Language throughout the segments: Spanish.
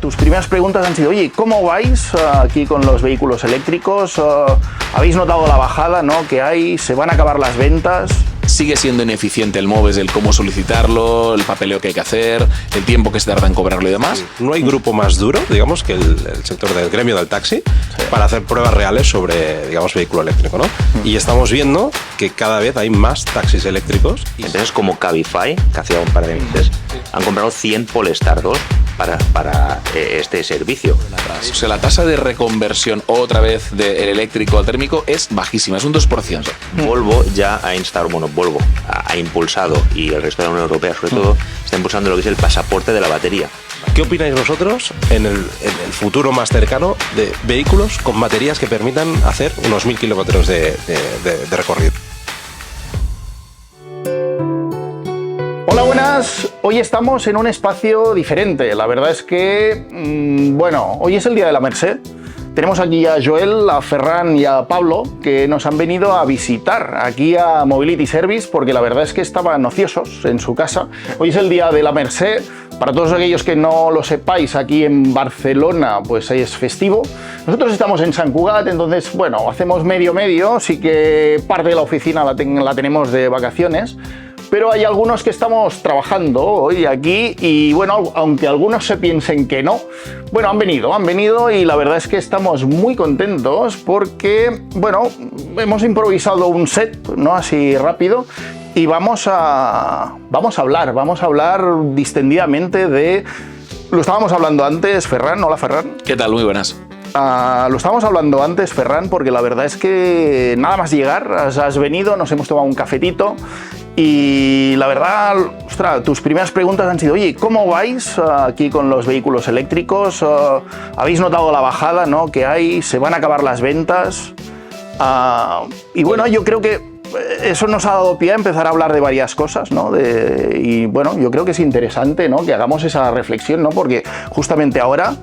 Tus primeras preguntas han sido, oye, ¿cómo vais aquí con los vehículos eléctricos? ¿Habéis notado la bajada, ¿no?, que hay? ¿Se van a acabar las ventas? Sigue siendo ineficiente el MOVES, el cómo solicitarlo, el papeleo que hay que hacer, el tiempo que se tarda en cobrarlo y demás. No hay grupo más duro, digamos, que el sector del gremio del taxi, para hacer pruebas reales sobre, digamos, vehículo eléctrico, ¿no? Y estamos viendo que cada vez hay más taxis eléctricos. Empresas como Cabify, que hacía un par de meses, han comprado 100 Polestar 2 para este servicio. O sea, la tasa de reconversión otra vez del eléctrico al térmico es bajísima, es un 2%. Volvo ya ha instaurado, bueno, Volvo ha impulsado, y el resto de la Unión Europea sobre todo, está impulsando lo que es el pasaporte de la batería. ¿Qué opináis vosotros en el futuro más cercano de vehículos con baterías que permitan hacer unos 1000 kilómetros de recorrido? Hola, buenas. Hoy estamos en un espacio diferente. La verdad es que, bueno, hoy es el día de la Mercè. Tenemos aquí a Joel, a Ferran y a Pablo, que nos han venido a visitar aquí a Mobility Service, porque la verdad es que estaban ociosos en su casa. Hoy es el día de la Mercè. Para todos aquellos que no lo sepáis, aquí en Barcelona pues es festivo. Nosotros estamos en Sant Cugat, entonces, bueno, hacemos medio-medio, sí que parte de la oficina la tenemos de vacaciones. Pero hay algunos que estamos trabajando hoy aquí y, bueno, aunque algunos se piensen que no, bueno, han venido y la verdad es que estamos muy contentos porque, bueno, hemos improvisado un set, ¿no?, así rápido, y vamos a hablar distendidamente de... Lo estábamos hablando antes, Ferran. Hola, Ferran. ¿Qué tal? Muy buenas. Lo estábamos hablando antes, Ferran, porque la verdad es que nada más llegar, has venido, nos hemos tomado un cafetito y la verdad, ostras, tus primeras preguntas han sido, oye, ¿cómo vais aquí con los vehículos eléctricos? ¿Habéis notado la bajada, ¿no?, que hay? ¿Se van a acabar las ventas? Y bueno, yo creo que eso nos ha dado pie a empezar a hablar de varias cosas, ¿no? Y bueno, yo creo que es interesante, ¿no?, que hagamos esa reflexión, ¿no?, porque justamente ahora...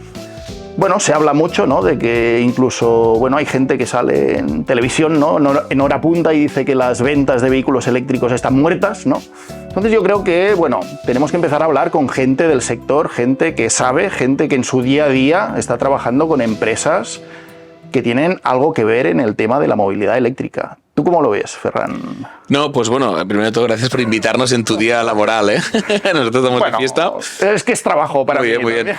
Bueno, se habla mucho, ¿no?, de que incluso, bueno, hay gente que sale en televisión, ¿no?, en hora punta, y dice que las ventas de vehículos eléctricos están muertas, ¿no? Entonces yo creo que, bueno, tenemos que empezar a hablar con gente del sector, gente que sabe, gente que en su día a día está trabajando con empresas que tienen algo que ver en el tema de la movilidad eléctrica. ¿Tú cómo lo ves, Ferran? No, pues bueno, primero de todo, gracias por invitarnos en tu día laboral, ¿eh? Nosotros estamos de fiesta. Es que es trabajo para mí. Muy bien.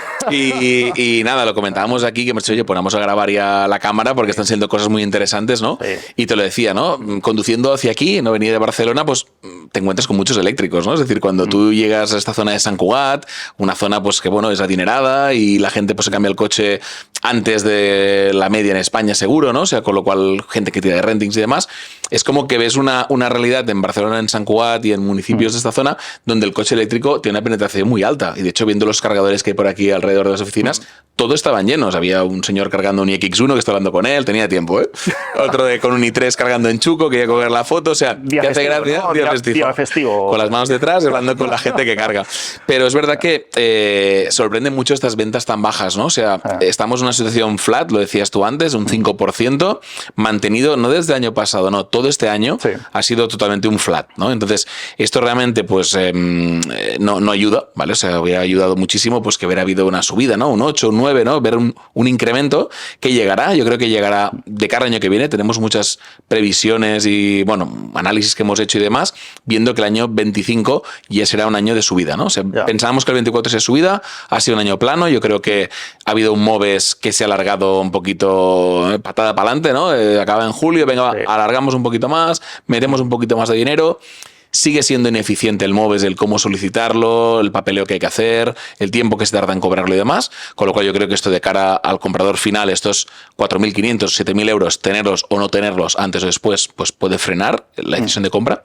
Y nada, lo comentábamos aquí, que hemos dicho, oye, pues vamos a grabar ya la cámara porque están siendo cosas muy interesantes, ¿no? Sí. Y te lo decía, ¿no? Conduciendo hacia aquí, no venía de Barcelona, pues te encuentras con muchos eléctricos, ¿no? Es decir, cuando tú llegas a esta zona de Sant Cugat, una zona pues que, bueno, es adinerada y la gente pues se cambia el coche antes de la media en España, seguro, ¿no? O sea, con lo cual, gente que tira de rentings y demás. Es como que ves una realidad en Barcelona, en Sant Cugat y en municipios de esta zona donde el coche eléctrico tiene una penetración muy alta. Y de hecho, viendo los cargadores que hay por aquí alrededor de las oficinas, todos estaban llenos. Había un señor cargando un iX1 que está hablando con él, tenía tiempo, ¿eh? Otro con un i3 cargando en Chuco, quería coger la foto. O sea, día ¿qué hace gracia? ¿no? Día festivo. Con las manos detrás, hablando con la gente que carga. Pero es verdad que sorprenden mucho estas ventas tan bajas, ¿no? O sea, estamos en una situación flat, lo decías tú antes, un 5%, mantenido no desde el año pasado, no, todo este año ha sido totalmente un flat, ¿no? Entonces, esto realmente pues no ayuda, ¿vale? O sea, hubiera ayudado muchísimo pues que hubiera habido una subida, ¿no? Un 8, un 9, ¿no? Ver un incremento que llegará, yo creo que llegará de cara al año que viene. Tenemos muchas previsiones y, bueno, análisis que hemos hecho y demás, viendo que el año 25 ya será un año de subida, ¿no? O sea, pensábamos que el 24 sería subida, ha sido un año plano. Yo creo que ha habido un MOVES que se ha alargado un poquito, patada para adelante, ¿no? Acaba en julio, venga, alargamos un poquito más, metemos un poquito más de dinero. Sigue siendo ineficiente el MOVES, el cómo solicitarlo, el papeleo que hay que hacer, el tiempo que se tarda en cobrarlo y demás, con lo cual yo creo que esto de cara al comprador final, estos 4.500, 7.000 euros, tenerlos o no tenerlos antes o después, pues puede frenar la decisión de compra.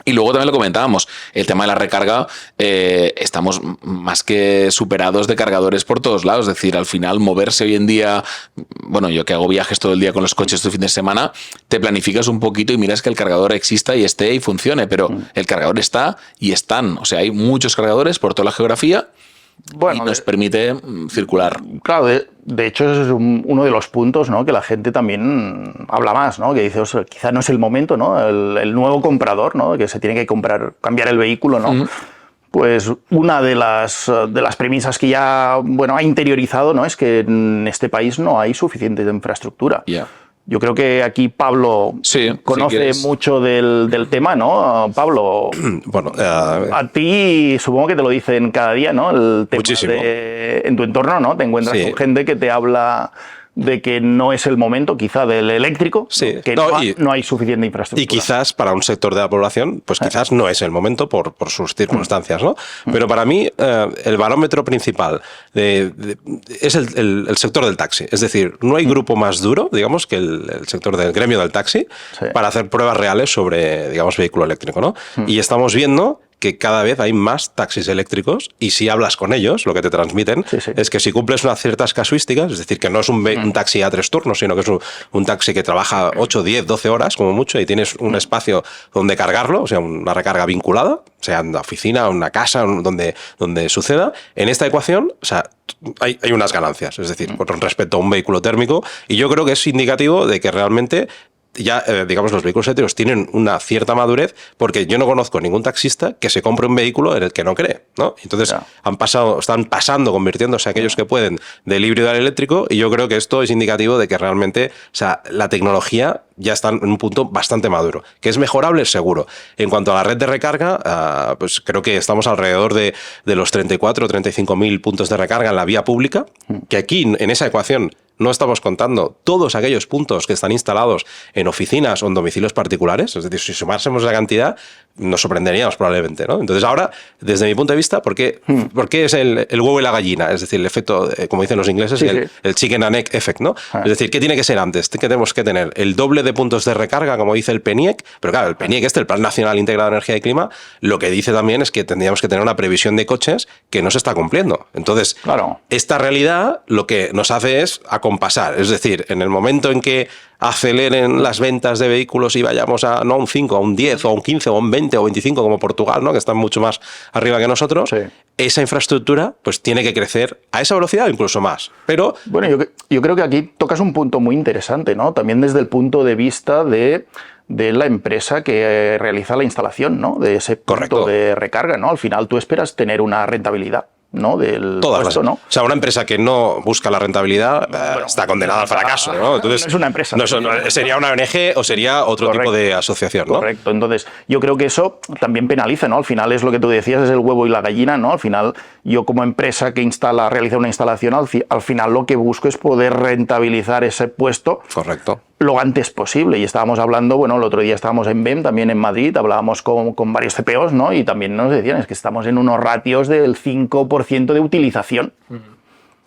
Y luego también lo comentábamos, el tema de la recarga, estamos más que superados de cargadores por todos lados. Es decir, al final moverse hoy en día, bueno, yo que hago viajes todo el día con los coches este fin de semana, te planificas un poquito y miras que el cargador exista y esté y funcione, pero el cargador está y están. O sea, hay muchos cargadores por toda la geografía. Bueno, y nos permite circular. Claro, de hecho ese es uno de los puntos, ¿no?, que la gente también habla más, ¿no?, que dice, o sea, quizá no es el momento, ¿no?, el nuevo comprador, ¿no?, que se tiene que cambiar el vehículo, ¿no? Pues una de las premisas que ya ha interiorizado, ¿no?, es que en este país no hay suficiente infraestructura. Yeah. Yo creo que aquí Pablo conoce mucho del tema, ¿no? Pablo, bueno, a ti supongo que te lo dicen cada día, ¿no? El tema muchísimo. En tu entorno, ¿no? Te encuentras con gente que te habla de que no es el momento quizá del eléctrico, que no hay suficiente infraestructura. Y quizás para un sector de la población, pues quizás no es el momento por sus circunstancias, ¿no? Pero para mí el barómetro principal es el sector del taxi. Es decir, no hay grupo más duro, digamos, que el sector del gremio del taxi para hacer pruebas reales sobre, digamos, vehículo eléctrico, ¿no? Y estamos viendo que cada vez hay más taxis eléctricos y si hablas con ellos, lo que te transmiten es que si cumples unas ciertas casuísticas, es decir, que no es un taxi a 3 turnos, sino que es un taxi que trabaja 8, 10, 12 horas como mucho y tienes un espacio donde cargarlo, o sea, una recarga vinculada, sea en la oficina, en una casa, donde suceda, en esta ecuación, o sea, hay unas ganancias, es decir, con respecto a un vehículo térmico, y yo creo que es indicativo de que realmente ya, digamos, los vehículos eléctricos tienen una cierta madurez, porque yo no conozco ningún taxista que se compre un vehículo en el que no cree, ¿no? Entonces están pasando, convirtiéndose aquellos que pueden del híbrido al eléctrico, y yo creo que esto es indicativo de que realmente, o sea, la tecnología ya está en un punto bastante maduro. ¿Que es mejorable? Seguro. En cuanto a la red de recarga, pues creo que estamos alrededor de los 34 o 35.000 puntos de recarga en la vía pública, que aquí, en esa ecuación, no estamos contando todos aquellos puntos que están instalados en oficinas o en domicilios particulares. Es decir, si sumásemos la cantidad, nos sorprenderíamos probablemente, ¿no? Entonces ahora, desde mi punto de vista, ¿por qué es el huevo y la gallina? Es decir, el efecto, como dicen los ingleses, el chicken and egg effect, ¿no? Es decir, ¿qué tiene que ser antes? ¿Qué tenemos que tener? El doble de puntos de recarga, como dice el PNIEC, pero claro, el PNIEC, el Plan Nacional Integrado de Energía y Clima, lo que dice también es que tendríamos que tener una previsión de coches que no se está cumpliendo. Entonces, esta realidad lo que nos hace es acompasar, es decir, en el momento en que aceleren las ventas de vehículos y vayamos a no a un 5, a un 10, o a un 15, o a un 20, o 25 como Portugal, ¿no?, que están mucho más arriba que nosotros, esa infraestructura pues tiene que crecer a esa velocidad o incluso más. Pero bueno, yo creo que aquí tocas un punto muy interesante, ¿no? También desde el punto de vista de la empresa que realiza la instalación, ¿no?, de ese punto de recarga, ¿no? Al final tú esperas tener una rentabilidad, ¿no?, del puesto, ¿no? O sea, una empresa que no busca la rentabilidad está condenada al fracaso, ¿no? Entonces, no es una empresa. Sería una ONG o sería otro tipo de asociación, ¿no? Correcto. Entonces, yo creo que eso también penaliza, ¿no? Al final es lo que tú decías, es el huevo y la gallina, ¿no? Al final, yo como empresa que realiza una instalación, al final lo que busco es poder rentabilizar ese puesto. Correcto. Lo antes posible. Y estábamos hablando, bueno, el otro día estábamos en BEM, también en Madrid, hablábamos con varios CPOs, ¿no? Y también nos decían, es que estamos en unos ratios del 5% de utilización.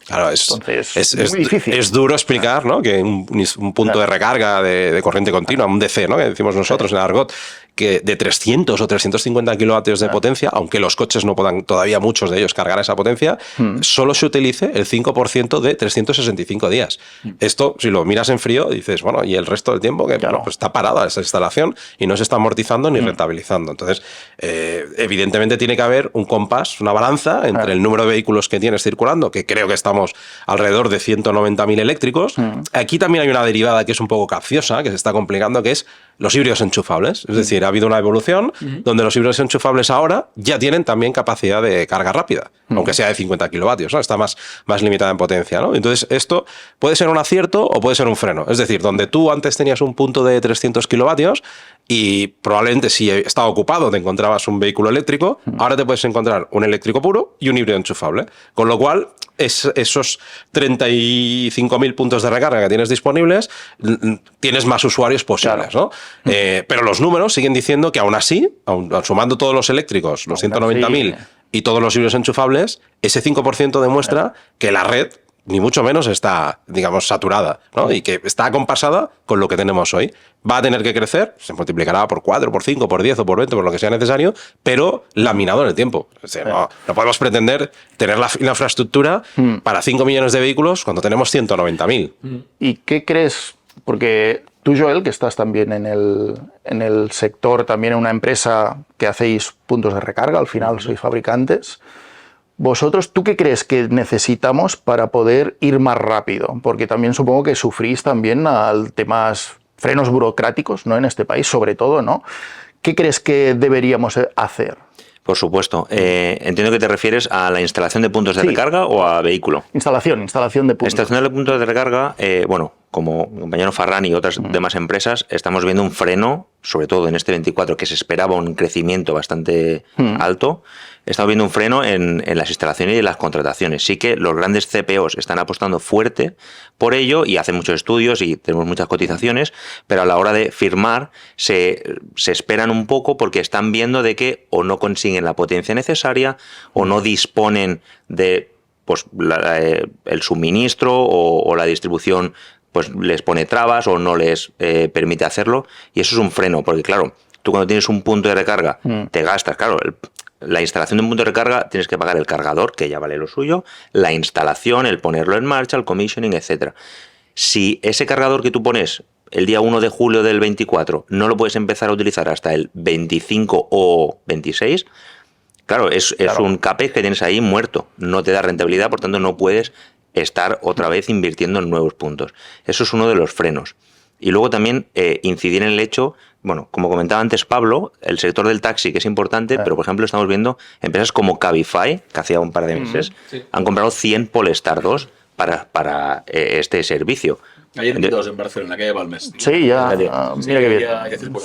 Claro, Entonces, es muy difícil. Es duro explicar, ¿no?, que un punto de recarga de corriente continua, un DC, ¿no?, que decimos nosotros en argot, que de 300 o 350 kilovatios de potencia, aunque los coches no puedan todavía muchos de ellos cargar esa potencia, solo se utilice el 5% de 365 días. Esto, si lo miras en frío, dices, bueno, y el resto del tiempo que pues está parada esa instalación y no se está amortizando ni rentabilizando. Entonces, evidentemente tiene que haber un compás, una balanza entre el número de vehículos que tienes circulando, que creo que estamos alrededor de 190.000 eléctricos. Aquí también hay una derivada que es un poco capciosa, que se está complicando, que es los híbridos enchufables. Es decir, ha habido una evolución donde los híbridos enchufables ahora ya tienen también capacidad de carga rápida, aunque sea de 50 kilovatios, ¿no? Está más limitada en potencia, ¿no? Entonces, esto puede ser un acierto o puede ser un freno. Es decir, donde tú antes tenías un punto de 300 kilovatios y probablemente si estaba ocupado te encontrabas un vehículo eléctrico, ahora te puedes encontrar un eléctrico puro y un híbrido enchufable. Con lo cual, esos 35.000 puntos de recarga que tienes disponibles, tienes más usuarios posibles, ¿no? Pero los números siguen diciendo que aún así, sumando todos los eléctricos, los 190.000 y todos los híbridos enchufables, ese 5% demuestra que la red ni mucho menos está, digamos, saturada, ¿no? Y que está acompasada con lo que tenemos hoy. Va a tener que crecer, se multiplicará por 4, por 5, por 10 o por 20, por lo que sea necesario, pero laminado en el tiempo. O sea, no podemos pretender tener la infraestructura para 5 millones de vehículos cuando tenemos 190.000. ¿Y qué crees? Porque tú, Joel, que estás también en el sector, también en una empresa que hacéis puntos de recarga, al final sois fabricantes. Vosotros, ¿tú qué crees que necesitamos para poder ir más rápido? Porque también supongo que sufrís también al temas frenos burocráticos, ¿no?, en este país, sobre todo, ¿no? ¿Qué crees que deberíamos hacer? Por supuesto. Entiendo que te refieres a la instalación de puntos de recarga o a vehículo. Instalación de puntos. Instalación de puntos de recarga, bueno, como mi compañero Ferran y otras demás empresas, estamos viendo un freno, sobre todo en este 24, que se esperaba un crecimiento bastante alto. Estamos viendo un freno en las instalaciones y en las contrataciones. Sí que los grandes CPOs están apostando fuerte por ello y hacen muchos estudios y tenemos muchas cotizaciones, pero a la hora de firmar se esperan un poco porque están viendo de que o no consiguen la potencia necesaria o no disponen de pues el suministro o la distribución pues les pone trabas o no les permite hacerlo, y eso es un freno, porque claro, tú cuando tienes un punto de recarga te gastas, claro, la instalación de un punto de recarga tienes que pagar el cargador, que ya vale lo suyo, la instalación, el ponerlo en marcha, el commissioning, etcétera. Si ese cargador que tú pones el día 1 de julio del 24 no lo puedes empezar a utilizar hasta el 25 o 26, claro, es un CAPEX que tienes ahí muerto, no te da rentabilidad, por tanto no puedes estar otra vez invirtiendo en nuevos puntos. Eso es uno de los frenos. Y luego también incidir en el hecho, bueno, como comentaba antes Pablo, el sector del taxi, que es importante, pero por ejemplo estamos viendo empresas como Cabify, que hacía un par de meses, han comprado 100 Polestar 2 para este servicio. Ayer vi dos en Barcelona, en la calle Balmes. Sí, ya. Mira qué bien.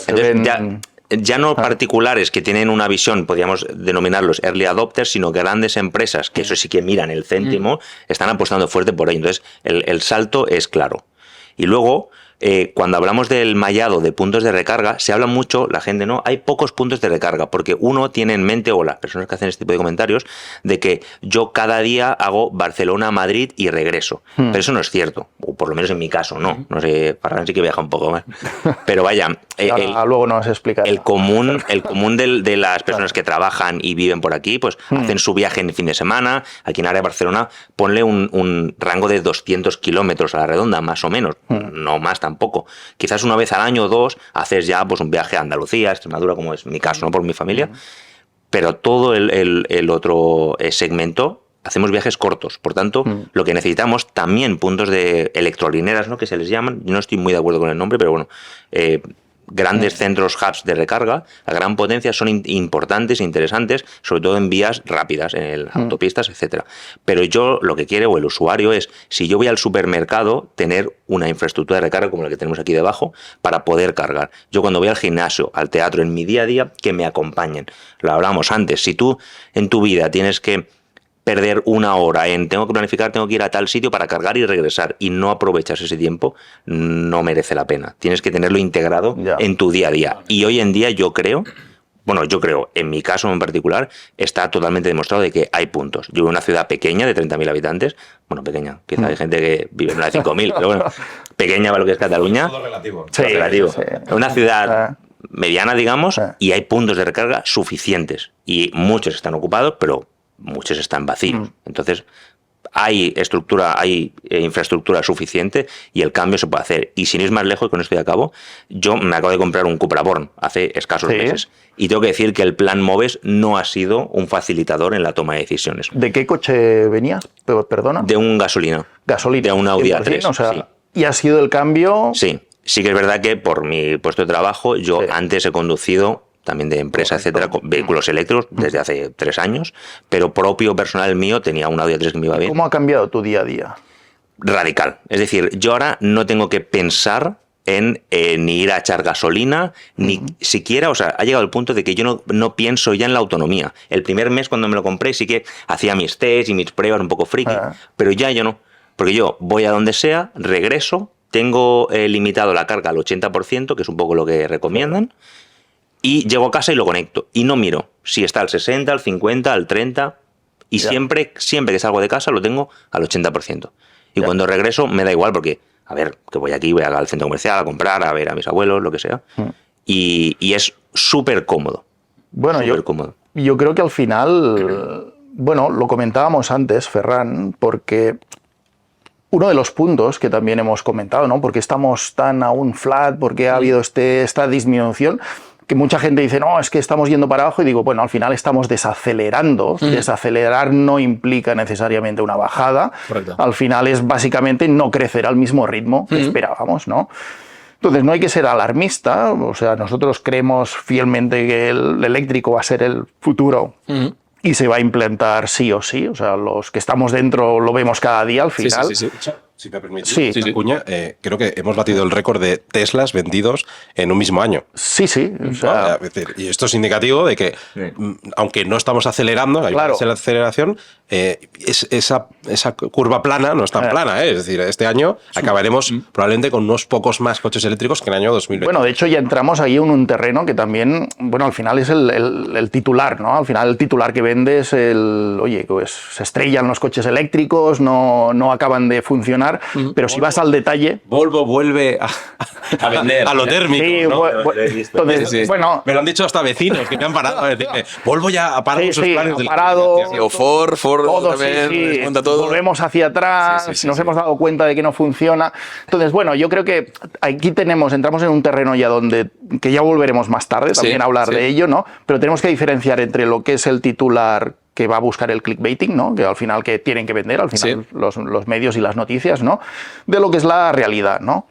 Entonces, ya no particulares que tienen una visión, podríamos denominarlos early adopters, sino grandes empresas, que eso sí que miran el céntimo, están apostando fuerte por ello. Entonces, el salto es claro. Y luego, cuando hablamos del mallado de puntos de recarga, se habla mucho, la gente no, hay pocos puntos de recarga, porque uno tiene en mente, o las personas que hacen este tipo de comentarios, de que yo cada día hago Barcelona, Madrid y regreso. Pero eso no es cierto, o por lo menos en mi caso no. No sé, Ferran sí que viaja un poco más. Pero vaya, luego nos explica. El común de las personas que trabajan y viven por aquí, pues hacen su viaje en fin de semana. Aquí en área de Barcelona, ponle un rango de 200 kilómetros a la redonda, más o menos, no más tampoco. Quizás una vez al año o dos haces ya pues un viaje a Andalucía, a Extremadura, como es mi caso, no por mi familia, pero todo el otro segmento hacemos viajes cortos. Por tanto, lo que necesitamos también puntos de electrolineras, ¿no?, que se les llaman. Yo no estoy muy de acuerdo con el nombre, pero bueno, grandes centros, hubs de recarga a gran potencia son importantes e interesantes, sobre todo en vías rápidas, en autopistas, etcétera. Pero yo lo que quiere, o el usuario, es, si yo voy al supermercado, tener una infraestructura de recarga como la que tenemos aquí debajo para poder cargar. Yo cuando voy al gimnasio, al teatro, en mi día a día, que me acompañen. Lo hablábamos antes, si tú en tu vida tienes que perder una hora en tengo que planificar, tengo que ir a tal sitio para cargar y regresar, y no aprovechas ese tiempo, no merece la pena. Tienes que tenerlo integrado en tu día a día. Y hoy en día yo creo, en mi caso en particular, está totalmente demostrado de que hay puntos. Yo vivo en una ciudad pequeña de 30.000 habitantes, bueno, pequeña, quizá hay gente que vive en una de 5.000, pero bueno, pequeña para lo que es Cataluña. Todo relativo. Sí, relativo. Sí. Una ciudad mediana, digamos, y hay puntos de recarga suficientes. Y muchos están ocupados, pero muchos están vacíos. Entonces, hay infraestructura suficiente y el cambio se puede hacer. Y sin ir más lejos, con esto ya acabo, yo me acabo de comprar un Cupra Born hace escasos meses. Y tengo que decir que el plan MOVES no ha sido un facilitador en la toma de decisiones. ¿De qué coche venías? Perdona. De un gasolina. De un Audi A3. O sea, ¿y ha sido el cambio? Sí. Sí que es verdad que por mi puesto de trabajo, yo antes he conducido también de empresa, etcétera, con vehículos eléctricos desde hace 3 años, pero propio personal mío tenía un Audi A3 que me iba bien. ¿Cómo ha cambiado tu día a día? Radical. Es decir, yo ahora no tengo que pensar en ni ir a echar gasolina, ni siquiera, o sea, ha llegado el punto de que yo no pienso ya en la autonomía. El primer mes cuando me lo compré sí que hacía mis tests y mis pruebas un poco friki, pero ya yo no. Porque yo voy a donde sea, regreso, tengo limitado la carga al 80%, que es un poco lo que recomiendan, y llego a casa y lo conecto. Y no miro si está al 60, al 50, al 30. Y siempre que salgo de casa lo tengo al 80%. Y cuando regreso me da igual porque, a ver, que voy aquí, voy al centro comercial a comprar, a ver a mis abuelos, lo que sea. Y es súper cómodo. Bueno, yo creo que al final, bueno, lo comentábamos antes, Ferran, porque uno de los puntos que también hemos comentado, ¿no? Porque estamos tan a un flat, porque ha habido esta disminución, que mucha gente dice, no, es que estamos yendo para abajo, y digo, bueno, al final estamos desacelerando. Desacelerar no implica necesariamente una bajada. Correcto. Al final es básicamente no crecer al mismo ritmo que esperábamos, ¿no? Entonces no hay que ser alarmista, o sea, nosotros creemos fielmente que el eléctrico va a ser el futuro. Y se va a implantar sí o sí, o sea, los que estamos dentro lo vemos cada día al final. Sí. Si me permitís, Cuña, creo que hemos batido el récord de Teslas vendidos en un mismo año. Sí. O sea, y esto es indicativo de que, aunque no estamos acelerando, hay claro, la aceleración, esa curva plana no es tan plana. Es decir, este año acabaremos probablemente con unos pocos más coches eléctricos que en el año 2020. Bueno, de hecho ya entramos ahí en un terreno que también, bueno, al final es el titular, ¿no? Al final el titular que vende es oye, pues se estrellan los coches eléctricos, no acaban de funcionar. Pero si vas al detalle... Volvo vuelve a vender a lo térmico, sí, ¿no? Entonces, bueno... Me lo han dicho hasta vecinos que me han parado a decirme, Volvo ya ha parado sus planes ha parado... O Ford todo, también, monta todo. Volvemos hacia atrás, nos hemos dado cuenta de que no funciona. Entonces, bueno, yo creo que aquí entramos en un terreno ya que ya volveremos más tarde también a hablar de ello, ¿no? Pero tenemos que diferenciar entre lo que es el titular que va a buscar el clickbaiting, ¿no? Que al final que tienen que vender, al final los medios y las noticias, ¿no? De lo que es la realidad, ¿no?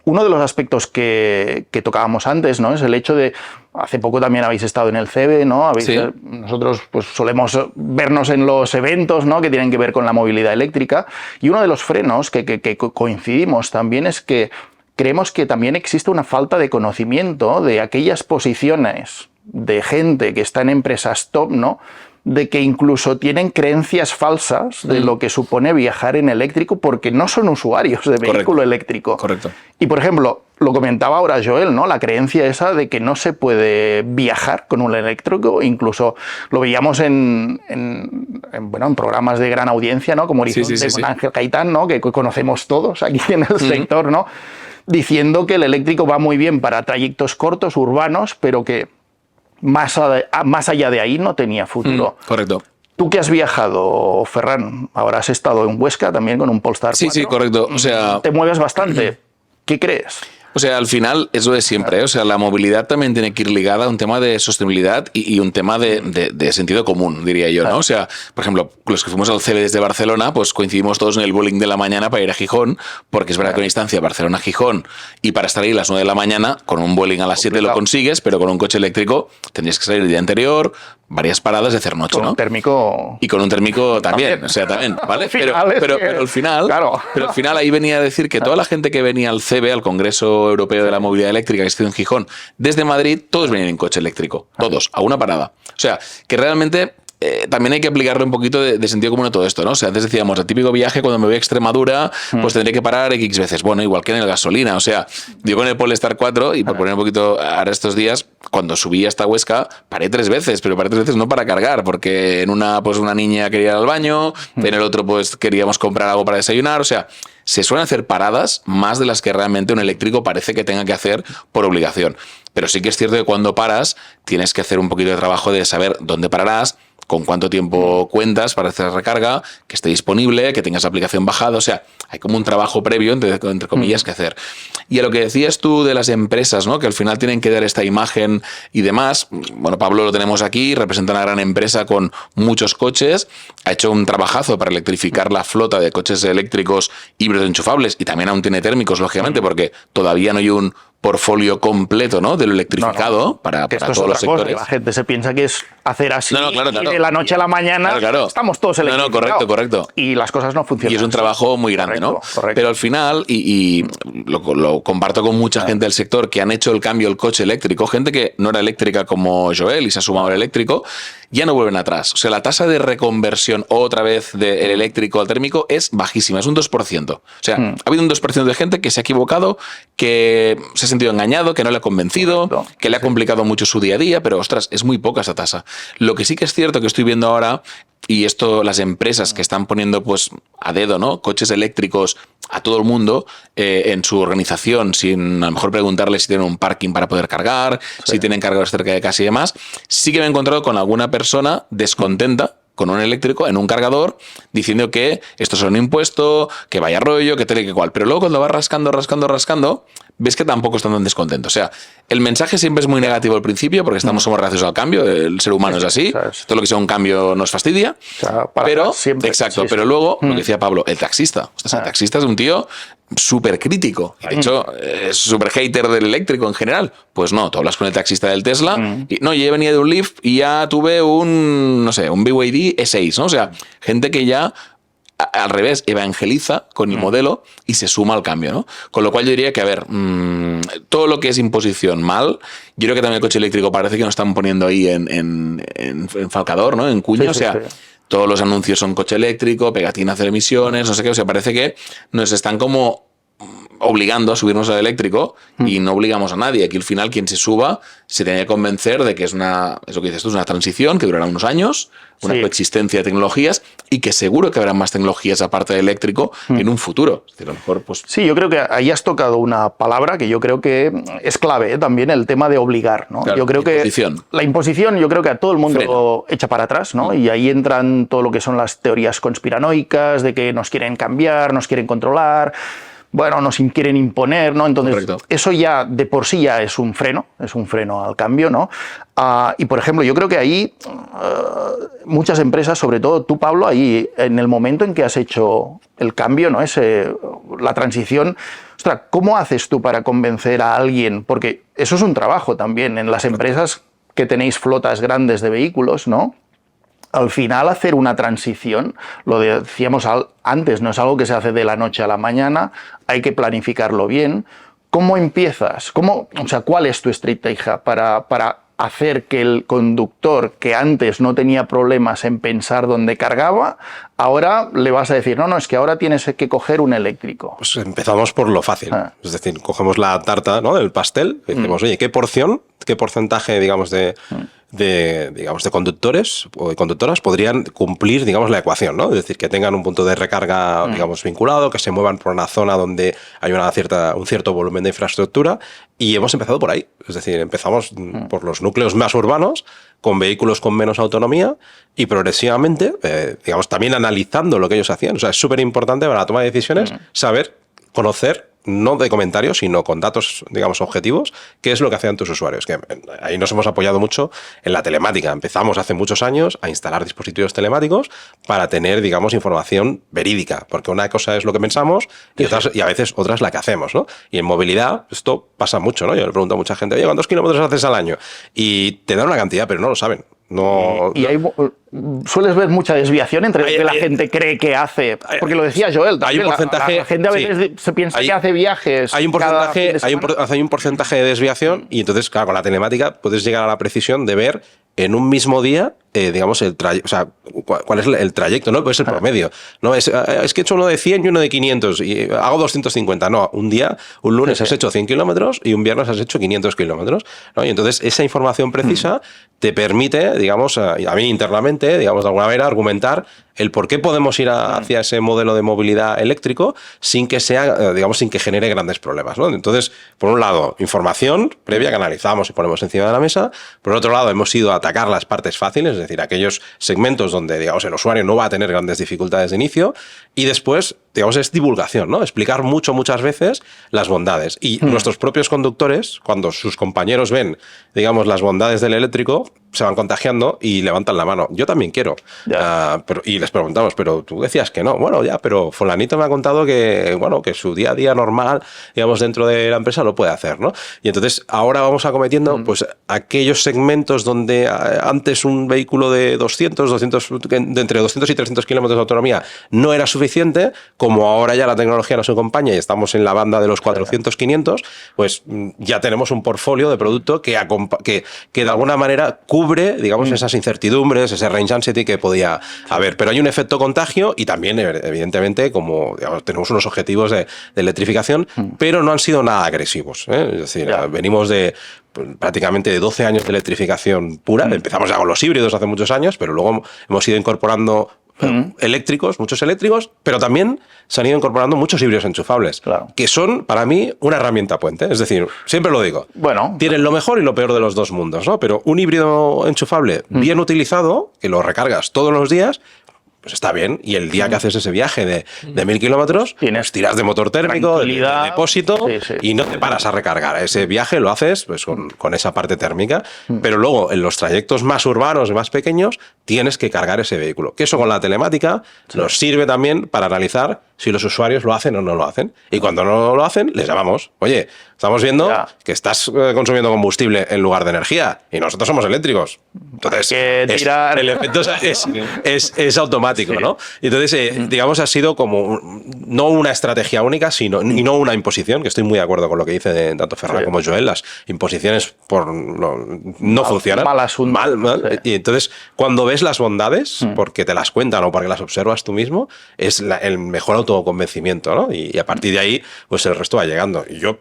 Uno de los aspectos que tocábamos antes, ¿no? Es el hecho de, hace poco también habéis estado en el CEBE, ¿no? Nosotros pues solemos vernos en los eventos, ¿no? Que tienen que ver con la movilidad eléctrica, y uno de los frenos que coincidimos también es que creemos que también existe una falta de conocimiento de aquellas posiciones de gente que está en empresas top, ¿no? De que incluso tienen creencias falsas de lo que supone viajar en eléctrico porque no son usuarios de vehículo eléctrico. Correcto. Y, por ejemplo, lo comentaba ahora Joel, ¿no? La creencia esa de que no se puede viajar con un eléctrico, incluso lo veíamos en programas de gran audiencia, ¿no? Como Horizonte con Ángel Caitán, ¿no? Que conocemos todos aquí en el sector, ¿no? Diciendo que el eléctrico va muy bien para trayectos cortos, urbanos, pero que más allá de ahí no tenía futuro. Correcto. Tú que has viajado, Ferran, ahora has estado en Huesca también con un Polestar 4. Sí, correcto. O sea, te mueves bastante. ¿Qué crees? O sea, al final es lo de siempre, ¿eh? O sea, la movilidad también tiene que ir ligada a un tema de sostenibilidad y un tema de sentido común, diría yo, ¿no? O sea, por ejemplo, los que fuimos al CEBE desde Barcelona, pues coincidimos todos en el bowling de la mañana para ir a Gijón, porque es verdad que una distancia Barcelona-Gijón y para estar ahí a las 9 de la mañana, con un bowling a las 7 lo consigues, pero con un coche eléctrico tendrías que salir el día anterior, varias paradas de hacer noche, ¿no? Con un térmico... Y con un térmico también, o sea, también, ¿vale? Pero al final, claro. Pero al final ahí venía a decir que toda la gente que venía al CEBE, al Congreso Europeo de la Movilidad Eléctrica, que estuvo en Gijón, desde Madrid, todos venían en coche eléctrico, todos, a una parada. O sea, que realmente también hay que aplicarle un poquito de sentido común a todo esto, ¿no? O sea, antes decíamos, el típico viaje cuando me voy a Extremadura, pues tendré que parar X veces. Bueno, igual que en el gasolina. O sea, yo con el Polestar 4, y por poner un poquito ahora estos días, cuando subí hasta Huesca, paré 3 veces, pero paré 3 veces no para cargar, porque en una, pues una niña quería ir al baño, en el otro, pues queríamos comprar algo para desayunar. O sea, se suelen hacer paradas más de las que realmente un eléctrico parece que tenga que hacer por obligación. Pero sí que es cierto que cuando paras, tienes que hacer un poquito de trabajo de saber dónde pararás, con cuánto tiempo cuentas para hacer la recarga, que esté disponible, que tengas la aplicación bajada. O sea, hay como un trabajo previo, entre comillas, que hacer. Y a lo que decías tú de las empresas, ¿no? Que al final tienen que dar esta imagen y demás. Bueno, Pablo lo tenemos aquí, representa una gran empresa con muchos coches, ha hecho un trabajazo para electrificar la flota de coches eléctricos híbridos enchufables y también aún tiene térmicos, lógicamente, porque todavía no hay un portfolio completo, ¿no? De lo electrificado para todos los sectores. La gente se piensa que es hacer así claro. y de la noche a la mañana estamos todos electrificados. Correcto. Y las cosas no funcionan. Y es un trabajo muy grande, ¿no? Correcto. Pero al final, y lo comparto con mucha gente del sector que han hecho el cambio al coche eléctrico, gente que no era eléctrica como Joel y se ha sumado al eléctrico, ya no vuelven atrás. O sea, la tasa de reconversión otra vez del eléctrico al térmico es bajísima, es un 2%. O sea, ha habido un 2% de gente que se ha equivocado, que se ha sentido engañado, que no le ha convencido, que le ha complicado mucho su día a día, pero ostras, es muy poca esa tasa. Lo que sí que es cierto que estoy viendo ahora, y esto las empresas que están poniendo pues a dedo, ¿no? Coches eléctricos a todo el mundo en su organización, sin a lo mejor preguntarles si tienen un parking para poder cargar, si tienen cargadores cerca de casa y demás, sí que me he encontrado con alguna persona descontenta con un eléctrico en un cargador diciendo que esto es un impuesto, que vaya rollo, que tal y que cual. Pero luego cuando vas rascando, ves que tampoco están tan descontentos. O sea, el mensaje siempre es muy negativo al principio porque somos reacios al cambio, el ser humano es así, todo lo que sea un cambio nos fastidia. O sea, pero siempre, exacto, pero luego, lo que decía Pablo, el taxista. El taxista es un tío súper crítico. De hecho, es súper hater del eléctrico en general. Pues no, tú hablas con el taxista del Tesla y no, yo venía de un Leaf y ya tuve un BYD E6, ¿no? O sea, gente que ya al revés, evangeliza con el modelo y se suma al cambio, ¿no? Con lo cual yo diría que, a ver, todo lo que es imposición mal, yo creo que también el coche eléctrico parece que nos están poniendo ahí en falcador, ¿no? En cuño, o sea, todos los anuncios son coche eléctrico, pegatina cero emisiones, no sé qué, o sea, parece que nos están como obligando a subirnos al eléctrico y no obligamos a nadie. Aquí al final quien se suba se tiene que convencer de que es eso que dices tú, es una transición que durará unos años, una coexistencia de tecnologías y que seguro que habrá más tecnologías aparte de eléctrico en un futuro. Es decir, a lo mejor, pues... Sí, yo creo que ahí has tocado una palabra que yo creo que es clave, también el tema de obligar, ¿no? Claro, yo creo que la imposición yo creo que a todo el mundo lo echa para atrás, ¿no? Y ahí entran todo lo que son las teorías conspiranoicas de que nos quieren cambiar, nos quieren controlar, bueno, nos quieren imponer, ¿no? Entonces, eso ya de por sí ya es un freno al cambio, ¿no? Y, por ejemplo, yo creo que ahí muchas empresas, sobre todo tú, Pablo, ahí en el momento en que has hecho el cambio, ¿no? La transición, ostras, ¿cómo haces tú para convencer a alguien? Porque eso es un trabajo también en las empresas que tenéis flotas grandes de vehículos, ¿no? Al final hacer una transición, lo decíamos antes, no es algo que se hace de la noche a la mañana, hay que planificarlo bien. ¿Cómo empiezas? ¿Cuál es tu estrategia para hacer que el conductor que antes no tenía problemas en pensar dónde cargaba, ahora le vas a decir, no, es que ahora tienes que coger un eléctrico? Pues empezamos por lo fácil. Es decir, cogemos la tarta, ¿no?, del pastel y decimos, oye, ¿qué porcentaje, digamos, de conductores o de conductoras podrían cumplir, digamos, la ecuación, ¿no? Es decir, que tengan un punto de recarga, digamos, vinculado, que se muevan por una zona donde hay un cierto volumen de infraestructura, y hemos empezado por ahí. Es decir, empezamos por los núcleos más urbanos, con vehículos con menos autonomía, y progresivamente, digamos, también analizando lo que ellos hacían. O sea, es súper importante para la toma de decisiones saber, conocer, no de comentarios, sino con datos, digamos, objetivos, qué es lo que hacían tus usuarios. Que ahí nos hemos apoyado mucho en la telemática. Empezamos hace muchos años a instalar dispositivos telemáticos para tener, digamos, información verídica, porque una cosa es lo que pensamos y a veces otra es la que hacemos, ¿no? Y en movilidad esto pasa mucho, ¿no? Yo le pregunto a mucha gente, oye, ¿cuántos kilómetros haces al año? Y te dan una cantidad, pero no lo saben. Y ahí sueles ver mucha desviación entre lo que la gente cree que hace, porque lo decía Joel también, hay un porcentaje, la gente a veces se piensa que hace viajes. Hay un porcentaje de desviación y entonces, claro, con la telemática puedes llegar a la precisión de ver en un mismo día, digamos, el trayecto, o sea, cuál es el trayecto, ¿no? Pues el promedio. No es que he hecho uno de 100 y uno de 500 y hago 250. No, un lunes has hecho 100 kilómetros y un viernes has hecho 500 kilómetros, ¿no? Y entonces esa información precisa te permite, digamos, a mí internamente, digamos, de alguna manera, argumentar el por qué podemos ir hacia ese modelo de movilidad eléctrico sin que sea, digamos, sin que genere grandes problemas, ¿no? Entonces, por un lado, información previa que analizamos y ponemos encima de la mesa. Por otro lado, hemos ido a atacar las partes fáciles, es decir, aquellos segmentos donde, digamos, el usuario no va a tener grandes dificultades de inicio. Y después, digamos, es divulgación, ¿no? Explicar muchas veces las bondades. Y nuestros propios conductores, cuando sus compañeros ven, digamos, las bondades del eléctrico, se van contagiando y levantan la mano. Yo también quiero. Y les preguntamos, pero tú decías que no. Bueno, ya, pero fulanito me ha contado que, bueno, que su día a día normal, digamos, dentro de la empresa lo puede hacer, ¿no? Y entonces ahora vamos acometiendo pues aquellos segmentos donde antes un vehículo de entre 200 y 300 kilómetros de autonomía no era suficiente, como ahora ya la tecnología nos acompaña y estamos en la banda de los 400, 500, pues ya tenemos un portfolio de producto que de alguna manera cubre, digamos, esas incertidumbres, ese range anxiety que podía haber. Pero hay un efecto contagio y también, evidentemente, como digamos, tenemos unos objetivos de electrificación, pero no han sido nada agresivos, ¿eh? Es decir, venimos de prácticamente de 12 años de electrificación pura. Empezamos ya con los híbridos hace muchos años, pero luego hemos ido incorporando muchos eléctricos, pero también se han ido incorporando muchos híbridos enchufables, que son, para mí, una herramienta puente. Es decir, siempre lo digo, tienen lo mejor y lo peor de los dos mundos, ¿no? Pero un híbrido enchufable bien utilizado, que lo recargas todos los días, pues está bien. Y el día que haces ese viaje de 1000 kilómetros, tiras de motor térmico, de depósito, y no te paras a recargar. Ese viaje lo haces pues con esa parte térmica. Pero luego, en los trayectos más urbanos y más pequeños, tienes que cargar ese vehículo. Que eso con la telemática nos sirve también para analizar si los usuarios lo hacen o no lo hacen. Y cuando no lo hacen, les llamamos. Oye, estamos viendo que estás consumiendo combustible en lugar de energía y nosotros somos eléctricos. Entonces, el efecto es automático, ¿no? Entonces, digamos, ha sido como no una estrategia única, y no una imposición, que estoy muy de acuerdo con lo que dice tanto Ferran como Joel. Las imposiciones no funcionan. Mal. Y entonces, cuando ves las bondades, porque te las cuentan o porque las observas tú mismo, es el mejor autoconvencimiento, ¿no? Y a partir de ahí, pues el resto va llegando. Y yo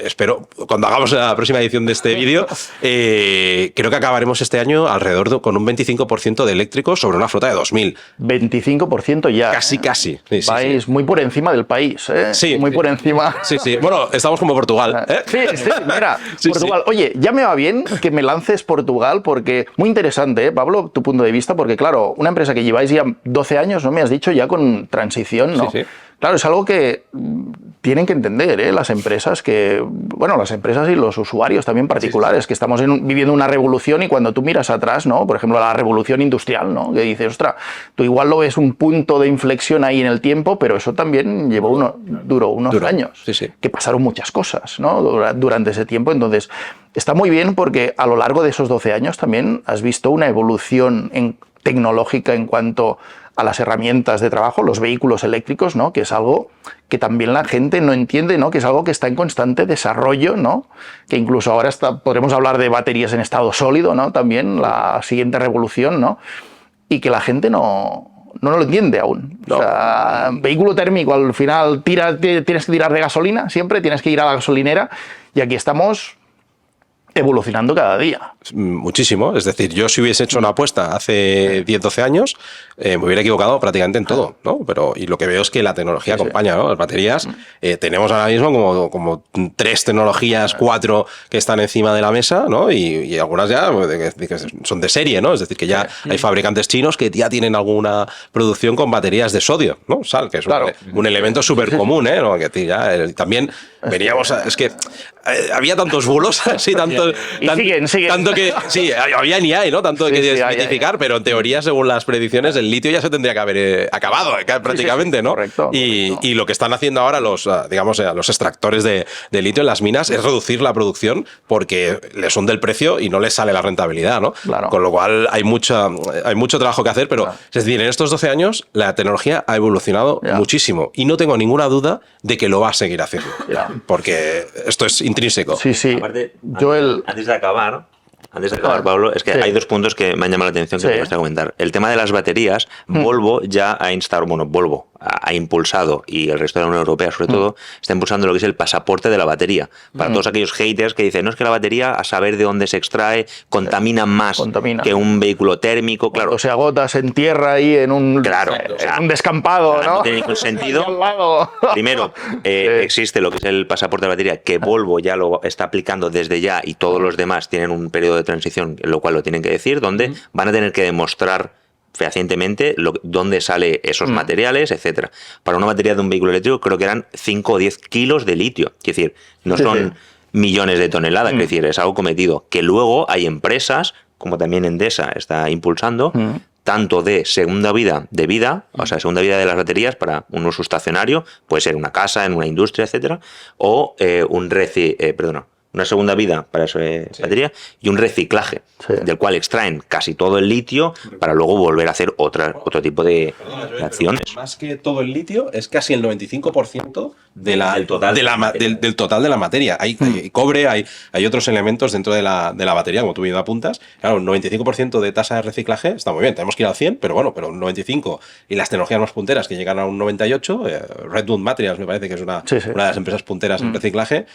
espero, cuando hagamos la próxima edición de este vídeo, creo que acabaremos este año alrededor con un 25% de eléctricos sobre una flota de 2.000. 25% ya. Casi. Sí, vais muy por encima del país, ¿eh? Sí. Muy por encima. Sí. Bueno, estamos como Portugal, ¿eh? Sí, mira, Portugal. Sí. Oye, ya me va bien que me lances Portugal, porque muy interesante, ¿eh, Pablo, tu punto de vista? Porque claro, una empresa que lleváis ya 12 años, ¿no? Me has dicho ya con transición, ¿no? Sí. Claro, es algo que tienen que entender, ¿eh? Las empresas las empresas y los usuarios también particulares, que estamos viviendo una revolución, y cuando tú miras atrás, ¿no? Por ejemplo, la revolución industrial, ¿no? Que dices, ostras, tú igual lo ves un punto de inflexión ahí en el tiempo, pero eso también duró unos años, que pasaron muchas cosas, ¿no? Durante ese tiempo. Entonces, está muy bien porque a lo largo de esos 12 años también has visto una evolución tecnológica en cuanto a las herramientas de trabajo, los vehículos eléctricos, ¿no? Que es algo que también la gente no entiende, ¿no? Que es algo que está en constante desarrollo, ¿no? Que incluso ahora podremos hablar de baterías en estado sólido, ¿no? También la siguiente revolución, ¿no? Y que la gente no lo entiende aún. No. O sea, vehículo térmico, al final tienes que tirar de gasolina, siempre tienes que ir a la gasolinera, y aquí estamos evolucionando cada día. Muchísimo. Es decir, yo si hubiese hecho una apuesta hace 10, 12 años, me hubiera equivocado prácticamente en todo, ¿no? Y lo que veo es que la tecnología acompaña, ¿no? Las baterías, tenemos ahora mismo como 3 tecnologías, 4 que están encima de la mesa, ¿no? Y algunas ya que son de serie, ¿no? Es decir, que ya hay fabricantes chinos que ya tienen alguna producción con baterías de sodio, ¿no? Sal, que es un elemento súper común, ¿eh? ¿No? Que también veníamos es que había tantos bulos, así, tanto que sí, había ni hay, ¿no? Tanto que desmitificar, pero en teoría, según las predicciones, el litio ya se tendría que haber acabado prácticamente, ¿no? Correcto. Y lo que están haciendo ahora los extractores de litio en las minas es reducir la producción porque les hunde el precio y no les sale la rentabilidad, ¿no? Claro. Con lo cual hay mucho trabajo que hacer, pero es decir, en estos 12 años la tecnología ha evolucionado muchísimo y no tengo ninguna duda de que lo va a seguir haciendo, porque esto es intrínseco. Sí. Aparte, antes de acabar, Pablo, es que hay 2 puntos que me han llamado la atención que me gustaría comentar. El tema de las baterías, Volvo ya ha instaurado, Volvo ha impulsado, y el resto de la Unión Europea sobre todo, está impulsando lo que es el pasaporte de la batería. Para todos aquellos haters que dicen, no, es que la batería, a saber de dónde se extrae, contamina más que un vehículo térmico. Claro. O se agota, se entierra ahí en un descampado, ¿no? No tiene ningún sentido. Primero, existe lo que es el pasaporte de la batería, que Volvo ya lo está aplicando desde ya, y todos los demás tienen un periodo de transición, lo cual lo tienen que decir, donde van a tener que demostrar fehacientemente dónde sale esos materiales, etcétera. Para una batería de un vehículo eléctrico creo que eran 5 o 10 kilos de litio. Es decir, no son millones de toneladas, es decir, es algo cometido. Que luego hay empresas, como también Endesa está impulsando, tanto de segunda vida o sea, segunda vida de las baterías para un uso estacionario, puede ser una casa, en una industria, etcétera, o una segunda vida para esa batería y un reciclaje, del cual extraen casi todo el litio para luego volver a hacer otro tipo de acciones. Más que todo el litio, es casi el 95% del total de la materia. Hay cobre, hay otros elementos dentro de la batería, como tú bien apuntas. Claro, un 95% de tasa de reciclaje está muy bien, tenemos que ir al 100, pero un 95%. Y las tecnologías más punteras que llegan a un 98%, Redwood Materials me parece que es una de las empresas punteras en reciclaje,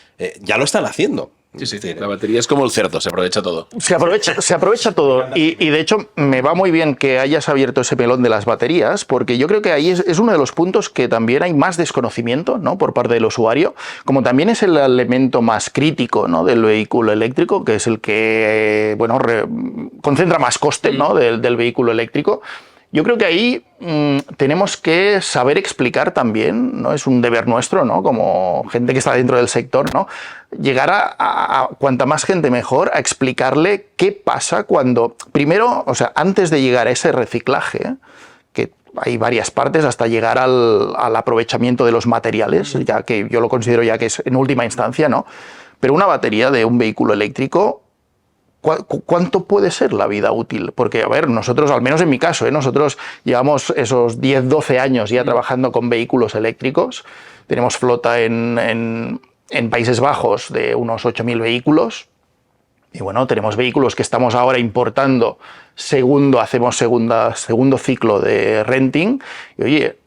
ya lo están haciendo. Sí, la batería es como el cerdo, se aprovecha todo. Se aprovecha todo. Y de hecho, me va muy bien que hayas abierto ese melón de las baterías, porque yo creo que ahí es uno de los puntos que también hay más desconocimiento, ¿no? Por parte del usuario, como también es el elemento más crítico, ¿no? Del vehículo eléctrico, que es el que concentra más coste, ¿no? del vehículo eléctrico. Yo creo que ahí tenemos que saber explicar también, ¿no? Es un deber nuestro, ¿no? Como gente que está dentro del sector, ¿no? Llegar a cuanta más gente mejor a explicarle qué pasa cuando, primero, o sea, antes de llegar a ese reciclaje, que hay varias partes hasta llegar al aprovechamiento de los materiales, ya que yo lo considero ya que es en última instancia, ¿no? Pero una batería de un vehículo eléctrico, ¿cuánto puede ser la vida útil? Porque, a ver, nosotros, al menos en mi caso, nosotros llevamos esos 10, 12 años ya trabajando con vehículos eléctricos. Tenemos flota en Países Bajos de unos 8.000 vehículos. Y bueno, tenemos vehículos que estamos ahora importando hacemos segundo ciclo de renting. Y oye,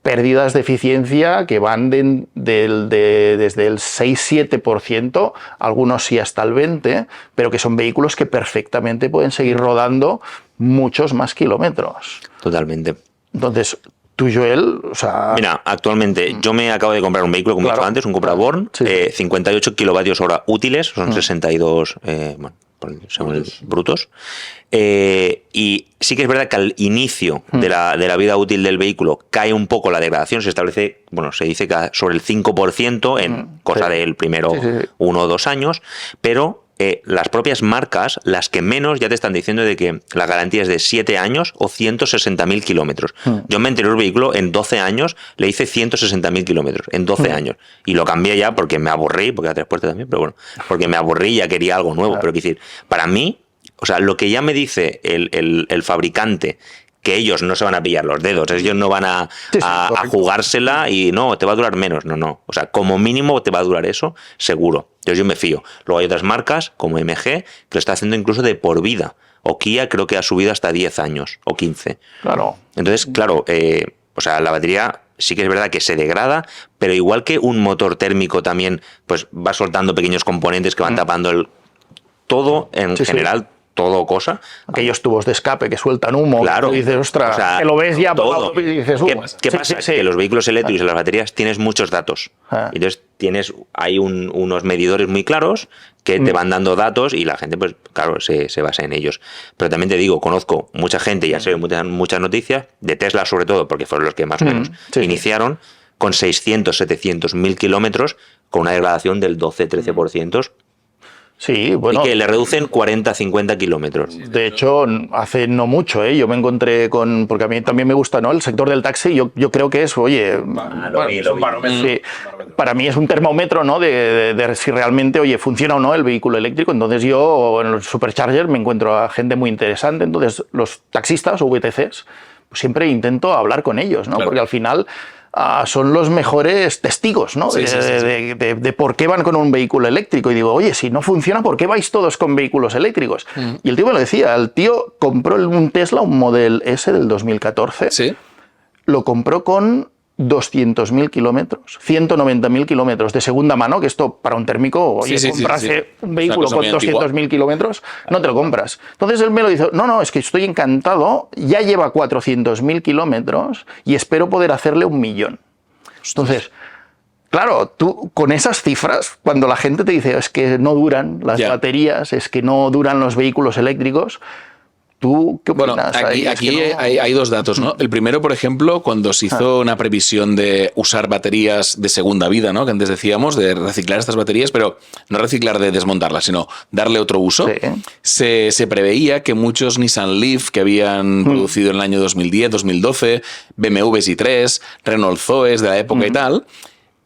pérdidas de eficiencia que van desde el 6-7%, algunos sí hasta el 20%, pero que son vehículos que perfectamente pueden seguir rodando muchos más kilómetros. Totalmente. Entonces, tú, Joel, o sea... Mira, actualmente yo me acabo de comprar un vehículo, como he dicho antes, un Cupra Born, Sí. 58 kilovatios hora útiles, son 62, según brutos. Y sí que es verdad que al inicio de la vida útil del vehículo cae un poco la degradación, se establece, se dice que sobre el 5% en cosa del primero 1 o 2 años, pero las propias marcas, las que menos, ya te están diciendo de que la garantía es de 7 años o 160.000 kilómetros. Yo en mi anterior vehículo, en 12 años, le hice 160.000 kilómetros, en 12 años. Y lo cambié ya porque me aburrí, porque era 3 puertas también, pero bueno, porque me aburrí y ya quería algo nuevo. Pero quiero decir, para mí, o sea, lo que ya me dice el fabricante, que ellos no se van a pillar los dedos, ellos no van a jugársela y no, te va a durar menos, no. O sea, como mínimo te va a durar eso, seguro. Entonces yo me fío. Luego hay otras marcas, como MG, que lo está haciendo incluso de por vida. O Kia creo que ha subido hasta 10 años o 15. Claro. Entonces, claro, o sea, la batería sí que es verdad que se degrada, pero igual que un motor térmico también, pues va soltando pequeños componentes que van tapando todo en general. Todo cosa. Aquellos tubos de escape que sueltan humo. Claro. Y dices, ostras, O sea, que lo ves ya todo. y dices, ¿Qué pasa? Que los vehículos eléctricos y las baterías tienes muchos datos. Entonces hay unos medidores muy claros que te van dando datos y la gente, pues claro, se basa en ellos. Pero también te digo, conozco mucha gente, ya sé muchas noticias, de Tesla sobre todo, porque fueron los que más o menos iniciaron, con 600, 700.000 kilómetros, con una degradación del 12-13%. Sí, bueno. Y que le reducen 40-50 kilómetros. De hecho, hace no mucho, yo me encontré con... Porque a mí también me gusta, ¿no? El sector del taxi, yo creo que es, oye... Sí, para mí es un termómetro, ¿no? De si realmente, oye, funciona o no el vehículo eléctrico. Entonces yo en el Supercharger me encuentro a gente muy interesante. Entonces los taxistas o VTCs, pues siempre intento hablar con ellos, ¿no? Claro. Porque al final... son los mejores testigos, ¿no? De por qué van con un vehículo eléctrico. Y digo, oye, si no funciona, ¿por qué vais todos con vehículos eléctricos? Y el tío me lo decía, el tío compró un Tesla, un Model S del 2014. Sí. Lo compró con 200.000 kilómetros, 190.000 kilómetros de segunda mano, que esto para un térmico, oye, comprarse un vehículo con 200.000 kilómetros, no te lo compras. Entonces él me lo dijo, no, es que estoy encantado, ya lleva 400.000 kilómetros y espero poder hacerle 1.000.000. Entonces, claro, tú con esas cifras, cuando la gente te dice es que no duran las baterías, es que no duran los vehículos eléctricos, ¿tú qué opinas? Bueno, aquí hay dos datos, ¿no? El primero, por ejemplo, cuando se hizo una previsión de usar baterías de segunda vida, ¿no? Que antes decíamos, de reciclar estas baterías, pero no reciclar de desmontarlas, sino darle otro uso. Se preveía que muchos Nissan Leaf que habían producido en el año 2010, 2012, BMWs i3, Renault Zoes de la época y tal,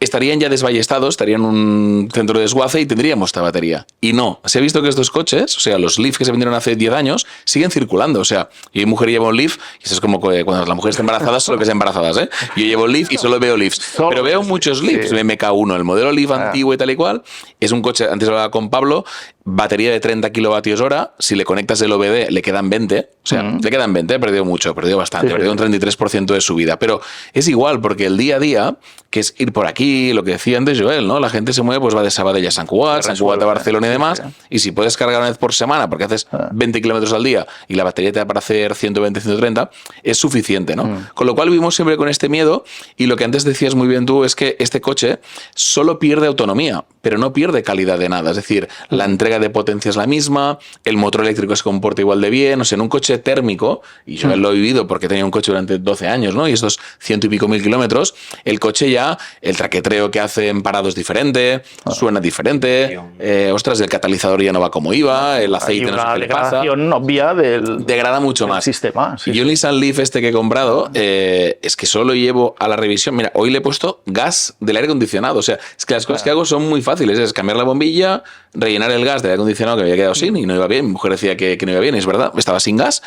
estarían ya desballestados, estarían en un centro de desguace y tendríamos esta batería. Y no, se ha visto que estos coches, o sea, los Leaf que se vendieron hace 10 años, siguen circulando. O sea, yo y mi mujer llevo un Leaf, y eso es como cuando la mujer está embarazada, solo que es embarazadas, ¿eh? Yo llevo Leaf y solo veo Leafs. Pero veo muchos Leafs, MK1, el modelo Leaf antiguo y tal y cual. Es un coche, antes hablaba con Pablo, batería de 30 kilovatios hora, si le conectas el OBD le quedan 20, o sea, le quedan 20, ha perdido bastante, perdido un 33% de su vida. Pero es igual, porque el día a día, que es ir por aquí, Y lo que decía antes Joel, ¿no? La gente se mueve, pues va de Sabadell a Sant Cugat, Sant Cugat a Barcelona y demás. Y si puedes cargar una vez por semana, porque haces 20 kilómetros al día y la batería te da para hacer 120, 130, es suficiente, ¿no? Con lo cual vivimos siempre con este miedo, y lo que antes decías muy bien tú es que este coche solo pierde autonomía, pero no pierde calidad de nada. Es decir, la entrega de potencia es la misma, el motor eléctrico se comporta igual de bien. O sea, en un coche térmico, y yo lo he vivido porque tenía un coche durante 12 años, ¿no? Y estos 100 y pico mil kilómetros, el coche ya, el traquetreo que hace en parado es diferente, suena diferente, ostras, el catalizador ya no va como iba, el aceite no sé qué le pasa. Degradación obvia degrada mucho más. Sistema. Sí, y yo el Nissan Leaf este que he comprado, es que solo llevo a la revisión. Mira, hoy le he puesto gas del aire acondicionado. O sea, es que las cosas que hago son muy fáciles. Es cambiar la bombilla, rellenar el gas del aire acondicionado que me había quedado sin y no iba bien. Mi mujer decía que no iba bien, es verdad, estaba sin gas.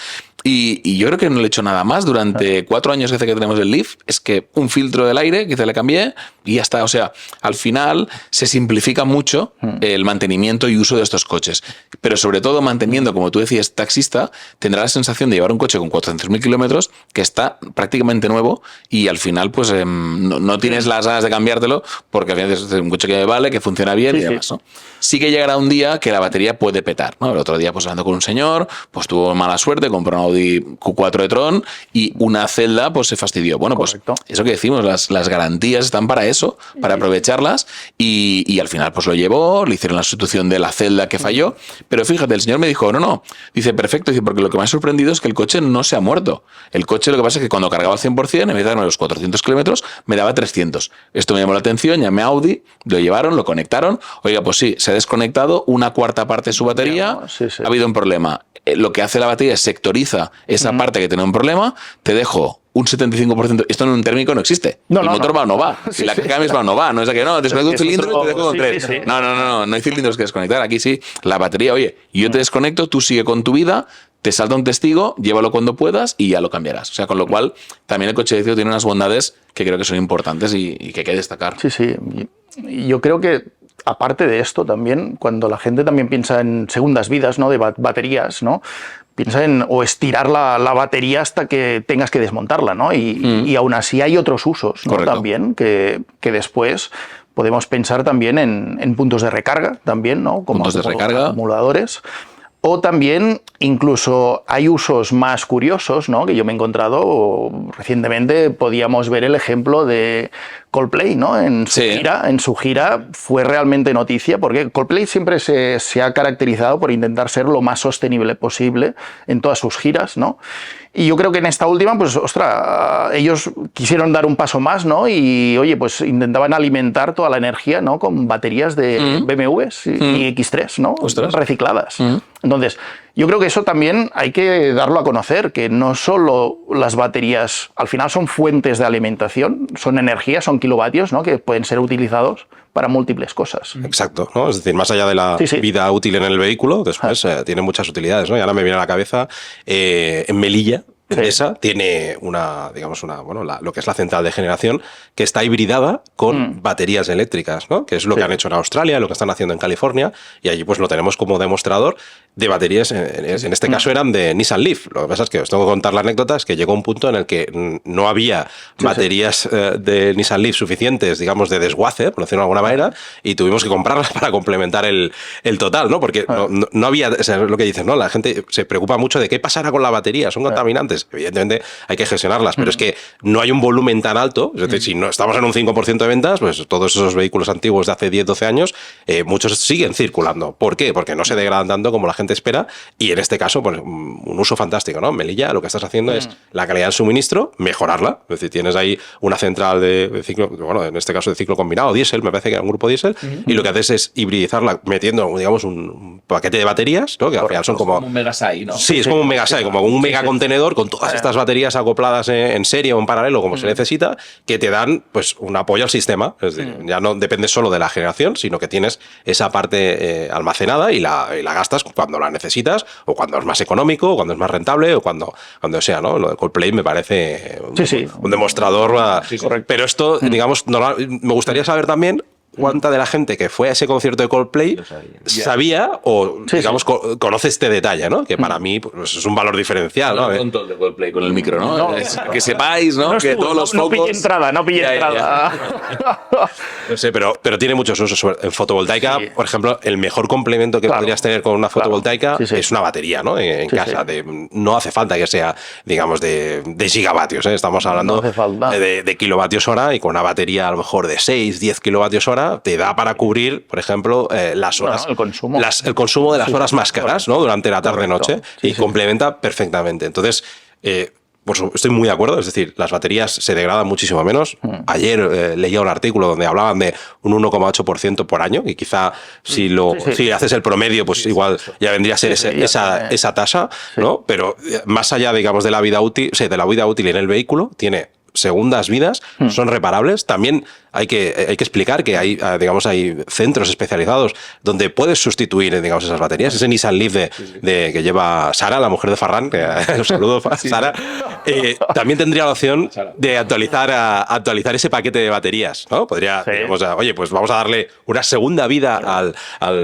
Y yo creo que no le he hecho nada más durante 4 años que hace que tenemos el Leaf. Es que un filtro del aire, quizá le cambié y ya está. O sea, al final se simplifica mucho el mantenimiento y uso de estos coches. Pero sobre todo manteniendo, como tú decías, taxista, tendrá la sensación de llevar un coche con 400.000 kilómetros que está prácticamente nuevo y al final pues no tienes las ganas de cambiártelo porque al final es un coche que me vale, que funciona bien y demás, ¿no? Sí que llegará un día que la batería puede petar, ¿no? El otro día, pues hablando con un señor, pues tuvo mala suerte, compró un Audi Q4 e-tron y una celda pues se fastidió. Bueno, correcto. Pues eso que decimos, las garantías están para eso, para aprovecharlas y al final pues lo llevó, le hicieron la sustitución de la celda que falló, pero fíjate, el señor me dijo, no, dice, perfecto, dice, porque lo que me ha sorprendido es que el coche no se ha muerto. El coche lo que pasa es que cuando cargaba al 100%, en vez de darme los 400 kilómetros, me daba 300. Esto me llamó la atención, llamé a Audi, lo llevaron, lo conectaron, oiga, pues sí, se ha desconectado una cuarta parte de su batería, ha habido un problema. Lo que hace la batería es sectoriza esa parte que tiene un problema, te dejo un 75%. Esto en un térmico no existe. El motor va o no va. Si la cambias va o no va. No es que no, desconecto un cilindro y te dejo con 3. No hay cilindros que desconectar. Aquí sí, la batería, oye, yo te desconecto, tú sigue con tu vida, te salta un testigo, llévalo cuando puedas y ya lo cambiarás. O sea, con lo cual, también el coche eléctrico tiene unas bondades que creo que son importantes y que hay que destacar. Sí. Y yo creo que aparte de esto también, cuando la gente también piensa en segundas vidas, ¿no? De baterías, ¿no? Piensa en o estirar la batería hasta que tengas que desmontarla, ¿no? Y aún así hay otros usos, ¿no? También que después podemos pensar también en puntos de recarga también, ¿no? Como puntos de recarga, acumuladores. O también incluso hay usos más curiosos, ¿no? Que yo me he encontrado recientemente. Podíamos ver el ejemplo de Coldplay, ¿no? En su gira fue realmente noticia porque Coldplay siempre se ha caracterizado por intentar ser lo más sostenible posible en todas sus giras, ¿no? Y yo creo que en esta última, pues, ostras, ellos quisieron dar un paso más, ¿no? Y, oye, pues intentaban alimentar toda la energía, ¿no? Con baterías de BMWs y X3, ¿no? Recicladas. Entonces, yo creo que eso también hay que darlo a conocer, que no solo las baterías, al final son fuentes de alimentación, son energía, son kilovatios, ¿no? Que pueden ser utilizados para múltiples cosas. Exacto, ¿no? Es decir, más allá de la vida útil en el vehículo, después tiene muchas utilidades, ¿no? Y ahora me viene a la cabeza en Melilla. Endesa tiene lo que es la central de generación que está hibridada con baterías eléctricas, ¿no? Que es lo que han hecho en Australia, lo que están haciendo en California, y allí pues lo tenemos como demostrador de baterías. En este caso eran de Nissan Leaf. Lo que pasa es que os tengo que contar la anécdota, es que llegó un punto en el que no había baterías de Nissan Leaf suficientes, digamos, de desguace, por decirlo de alguna manera, y tuvimos que comprarlas para complementar el total, ¿no? Porque no había, o sea, lo que dices, ¿no? La gente se preocupa mucho de qué pasará con la batería, son contaminantes. Evidentemente hay que gestionarlas, pero es que no hay un volumen tan alto. Es decir, si no estamos en un 5% de ventas, pues todos esos vehículos antiguos de hace 10, 12 años, muchos siguen circulando. ¿Por qué? Porque no se degradan tanto como la gente espera, y en este caso, pues un uso fantástico, ¿no? Melilla, lo que estás haciendo es la calidad del suministro, mejorarla. Es decir, tienes ahí una central de ciclo, bueno, en este caso de ciclo combinado, diésel, me parece que era un grupo diésel, y lo que haces es hibridizarla metiendo, digamos, un paquete de baterías, ¿no? Que al final son como un megasai, ¿no? Sí, es como un megasai, como un mega contenedor con todas estas baterías acopladas en serie o en paralelo, como se necesita, que te dan pues un apoyo al sistema. Es decir, ya no depende solo de la generación, sino que tienes esa parte almacenada y la gastas cuando la necesitas, o cuando es más económico, o cuando es más rentable, o cuando sea, ¿no? Lo de Coldplay me parece un demostrador. Correcto. Pero esto, digamos, me gustaría saber también cuánta de la gente que fue a ese concierto de Coldplay sabía o, digamos, conoce este detalle, ¿no? Que para mí pues, es un valor diferencial, ¿no? Tonto de Coldplay con el micro, ¿no? Que sepáis, ¿no? Que todos los no focos... pille entrada, no pille entrada. No sé, pero tiene muchos usos. En fotovoltaica, por ejemplo, el mejor complemento que podrías tener con una fotovoltaica es una batería, ¿no? En casa. No hace falta que sea, digamos, de gigavatios, ¿eh? Estamos hablando de kilovatios hora, y con una batería a lo mejor de 6, 10 kilovatios hora te da para cubrir, por ejemplo, las horas, el consumo de las horas más caras, ¿no? Durante la tarde-noche, y complementa perfectamente. Entonces, pues estoy muy de acuerdo, es decir, las baterías se degradan muchísimo menos. Ayer leía un artículo donde hablaban de un 1,8% por año, y quizá si haces el promedio, pues igual ya vendría a ser esa tasa, ¿no? Pero más allá, digamos, de la vida útil, en el vehículo, tiene segundas vidas, son reparables. También hay que explicar que hay centros especializados donde puedes sustituir, digamos, esas baterías. Ese Nissan Leaf que lleva Sara, la mujer de Ferran, que un saludo para Sara, también tendría la opción de actualizar ese paquete de baterías, ¿no? Podría, digamos, oye, pues vamos a darle una segunda vida al...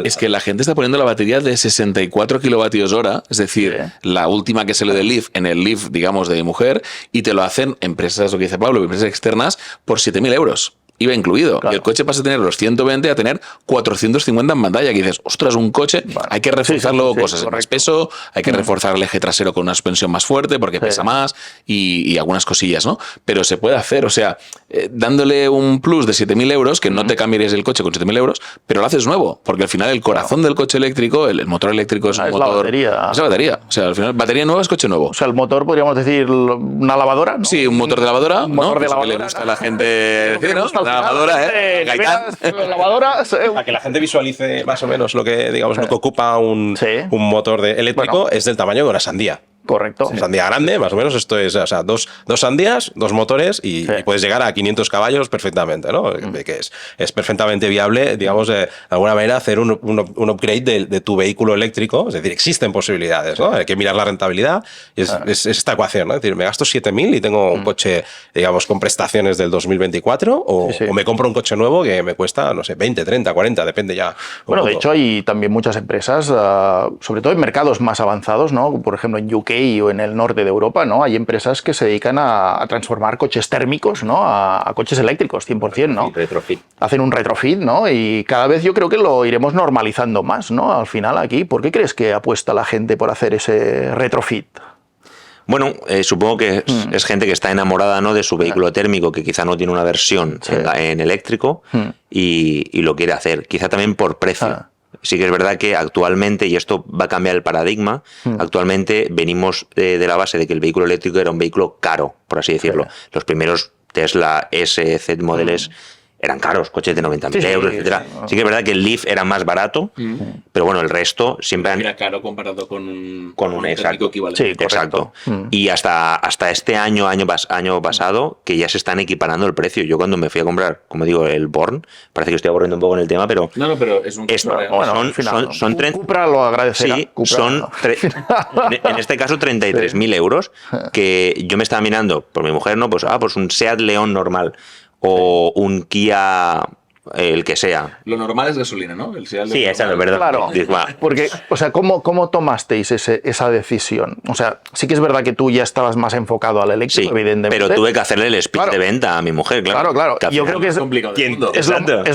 Es que la gente está poniendo la batería de 64 kilovatios hora, es decir, la última que sale del Leaf, en el Leaf, digamos, de mujer, y te lo hacen empresas, lo que dice Pablo, empresas externas, por 7.000 euros. IVA incluido. Claro. Y el coche pasa a tener los 120 a tener 450 en pantalla. Que dices, ostras, un coche, hay que reforzarlo, cosas de más peso, hay que reforzar el eje trasero con una suspensión más fuerte porque pesa más y algunas cosillas, ¿no? Pero se puede hacer, o sea, dándole un plus de 7.000 euros, que no te cambiarías el coche con 7.000 euros, pero lo haces nuevo, porque al final el corazón del coche eléctrico, el motor eléctrico es un motor... la batería. Es la batería. O sea, al final, batería nueva es coche nuevo. O sea, el motor, podríamos decir, una lavadora, ¿no? Sí, un motor de lavadora, un motor de lavadora, que le gusta a la gente decir, ¿no? La lavadora, lavadoras, Para que la gente visualice más o menos lo que, digamos, lo que ocupa un motor eléctrico, es del tamaño de una sandía. Correcto. Sandía grande, más o menos, esto es, o sea, dos sandías, dos motores, y puedes llegar a 500 caballos perfectamente, ¿no? Que es perfectamente viable, digamos, de alguna manera hacer un upgrade de tu vehículo eléctrico. Es decir, existen posibilidades, ¿no? Hay que mirar la rentabilidad, y es esta ecuación, ¿no? Es decir, me gasto 7.000 y tengo un coche, digamos, con prestaciones del 2024, o me compro un coche nuevo que me cuesta, no sé, 20, 30, 40, depende ya. Bueno, de hecho, hay también muchas empresas, sobre todo en mercados más avanzados, ¿no? Por ejemplo, en UK o en el norte de Europa, ¿no? Hay empresas que se dedican a transformar coches térmicos, ¿no? A coches eléctricos, 100%, ¿no? Retrofit. Hacen un retrofit, ¿no? Y cada vez yo creo que lo iremos normalizando más, ¿no? Al final aquí, ¿por qué crees que apuesta la gente por hacer ese retrofit? Bueno, supongo que es gente que está enamorada, ¿no?, de su vehículo térmico, que quizá no tiene una versión en eléctrico y lo quiere hacer. Quizá también por precio. Sí que es verdad que actualmente, y esto va a cambiar el paradigma, actualmente venimos de la base de que el vehículo eléctrico era un vehículo caro, por así decirlo. Los primeros Tesla S, Z modelos eran caros, coches de 90.000 euros, etcétera. Sí que es verdad que el Leaf era más barato, pero bueno, el resto siempre era caro comparado con un exacto equivalente. Sí, exacto. Y hasta este año pasado, que ya se están equiparando el precio. Yo cuando me fui a comprar, como digo, el Born, parece que estoy aburriendo un poco en el tema, pero... No, pero es un... Son Cupra lo agradecerá. Sí, en este caso 33.000 euros, que yo me estaba mirando por mi mujer, ¿no? Pues un Seat León normal, o un Kia, el que sea. Lo normal es gasolina, ¿no? Sí, esa es verdad. Claro, porque, o sea, ¿cómo tomasteis esa decisión? O sea, sí que es verdad que tú ya estabas más enfocado al eléctrico, evidentemente. Pero tuve que hacerle el speech de venta a mi mujer, claro. Claro. Que yo creo que es complicado. Es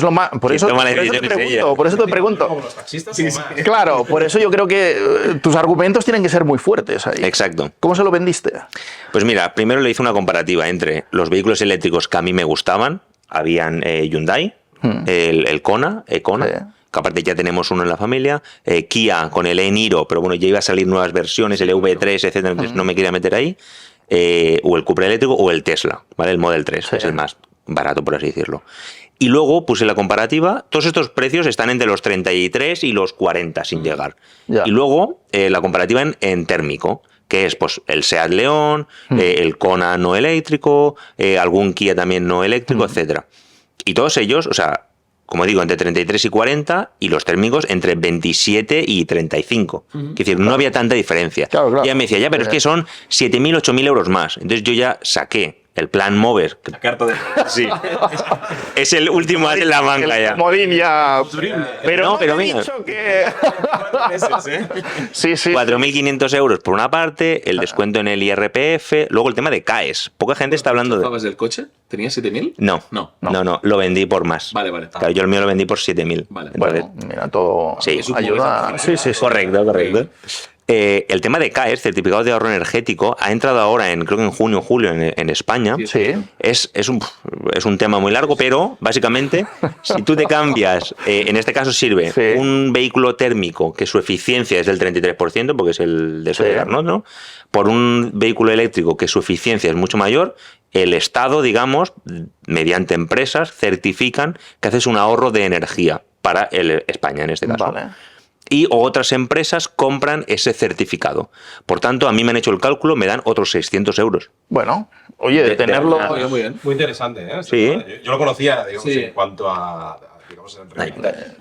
lo más... Por eso te pregunto. Claro, por eso yo creo que tus argumentos tienen que ser muy fuertes ahí. Exacto. ¿Cómo se lo vendiste? Pues mira, primero le hice una comparativa entre los vehículos eléctricos que a mí me gustaban. Habían Hyundai, el Kona, que aparte ya tenemos uno en la familia, Kia con el e-Niro, pero bueno, ya iba a salir nuevas versiones, el EV3, etcétera, entonces no me quería meter ahí, o el Cupra eléctrico o el Tesla, ¿vale? El Model 3, es el más barato, por así decirlo. Y luego puse la comparativa, todos estos precios están entre los 33 y los 40 sin llegar. Y luego la comparativa en térmico, que es pues el Seat León, el Kona no eléctrico, algún Kia también no eléctrico, etcétera. Y todos ellos, o sea, como digo, entre 33 y 40, y los térmicos entre 27 y 35. Es decir, no había tanta diferencia. Claro. Ya me decía, pero es que son 7.000, 8.000 euros más. Entonces yo ya saqué el plan Mover. La carta de... Sí. Es el último as en la manga ya. Comodín ya. Pero No, no, pero te he mira. dicho que... Sí, sí. 4.500 euros por una parte, el descuento en el IRPF, luego el tema de CAES. Poca gente está hablando de... ¿Pagabas del coche? ¿Tenías 7.000? No, No. lo vendí por más. Vale, vale. Claro, yo el mío lo vendí por 7.000. Vale. Entonces, Bueno, mira, todo Sí. ayuda. Sí, sí, sí. correcto. El tema de CAES, certificado de ahorro energético, ha entrado ahora creo que en junio o julio en España. Sí. Es un tema muy largo, pero básicamente, si tú te cambias, en este caso sirve Sí. un vehículo térmico que su eficiencia es del 33%, porque es el de Sí. Carnot, ¿no? Por un vehículo eléctrico que su eficiencia es mucho mayor, el Estado, digamos, mediante empresas, certifican que haces un ahorro de energía para España en este caso. Vale. Y otras empresas compran ese certificado. Por tanto, a mí me han hecho el cálculo, me dan otros 600 euros. Bueno, oye, de De- tenerlo... de- Muy bien. Muy interesante, ¿eh? Sí. Yo lo conocía, digamos, Sí. en cuanto a digamos,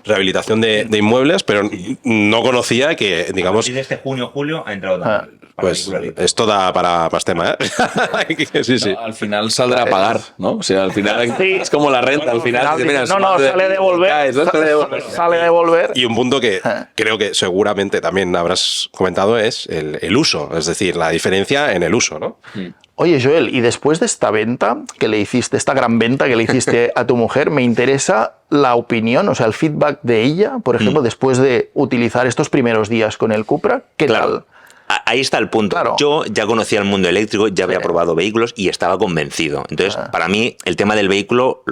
rehabilitación de inmuebles, pero no conocía que, digamos, este junio, julio ha entrado también, pues esto da para más tema, ¿eh? Sí, sí. No, al final saldrá a pagar, ¿no? O sea, al final Sí. es como la renta, al final. Dice, mira, no, sale sale a devolver. caes, ¿no? Sale a devolver. Sale a devolver. Y un punto que creo que seguramente también habrás comentado es el uso, es decir, la diferencia en el uso, ¿no? Oye, Joel, y después de esta venta que le hiciste, esta gran venta que le hiciste a tu mujer, me interesa la opinión, o sea, el feedback de ella, por ejemplo, después de utilizar estos primeros días con el Cupra, ¿qué tal? Ahí está el punto. Claro. Yo ya conocía el mundo eléctrico, ya había Sí. probado vehículos y estaba convencido. Entonces, para mí, el tema del vehículo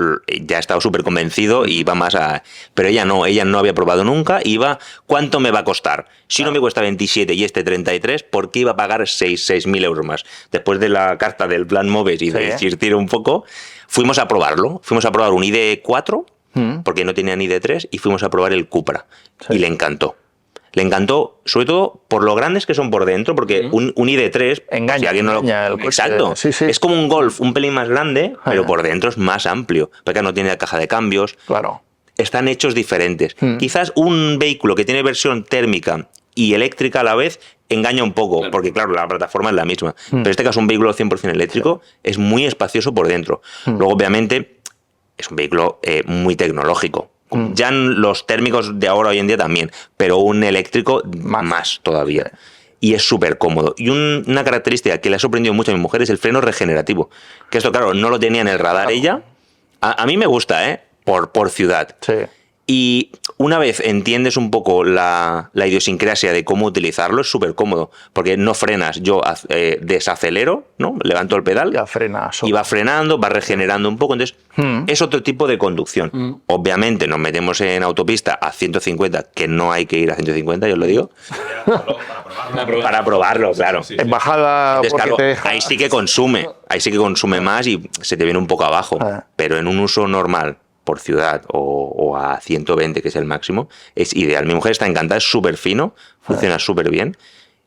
ya estaba súper convencido y iba más a... Pero ella no había probado nunca, iba, ¿cuánto me va a costar? Si no me cuesta 27 y este 33, ¿por qué iba a pagar 6.000 euros más? Después de la carta del plan Moves y de Sí. insistir un poco, fuimos a probarlo. Fuimos a probar un ID4, porque no tenía ni ID3, y fuimos a probar el Cupra. Sí. Y le encantó. Le encantó, sobre todo por lo grandes que son por dentro, porque un ID3... Engaña, si alguien no lo- engaña el coche. Exacto. Sí, sí. Es como un Golf, un pelín más grande, pero por dentro es más amplio. Porque no tiene la caja de cambios. Claro. Están hechos diferentes. Quizás un vehículo que tiene versión térmica y eléctrica a la vez engaña un poco, porque claro, la plataforma es la misma. Pero en este caso un vehículo 100% eléctrico es muy espacioso por dentro. Luego, obviamente, es un vehículo muy tecnológico. Ya los térmicos de ahora hoy en día también, pero un eléctrico más todavía. Y es súper cómodo. Y una característica que le ha sorprendido mucho a mi mujer es el freno regenerativo. Que esto, claro, no lo tenía en el radar ella. A mí me gusta, ¿eh? Por ciudad. Sí. Y una vez entiendes un poco la idiosincrasia de cómo utilizarlo, es súper cómodo, porque no frenas. Yo desacelero, ¿no? Levanto el pedal Ya frena solo. y va frenando, va regenerando un poco. Entonces, es otro tipo de conducción. Obviamente, nos metemos en autopista a 150, que no hay que ir a 150, yo os lo digo. Para probarlo, claro. En bajada, Entonces, porque claro, te deja... ahí sí que consume más y se te viene un poco abajo. Ah. Pero en un uso normal, por ciudad o a 120, que es el máximo, es ideal. Mi mujer está encantada, es súper fino, funciona súper bien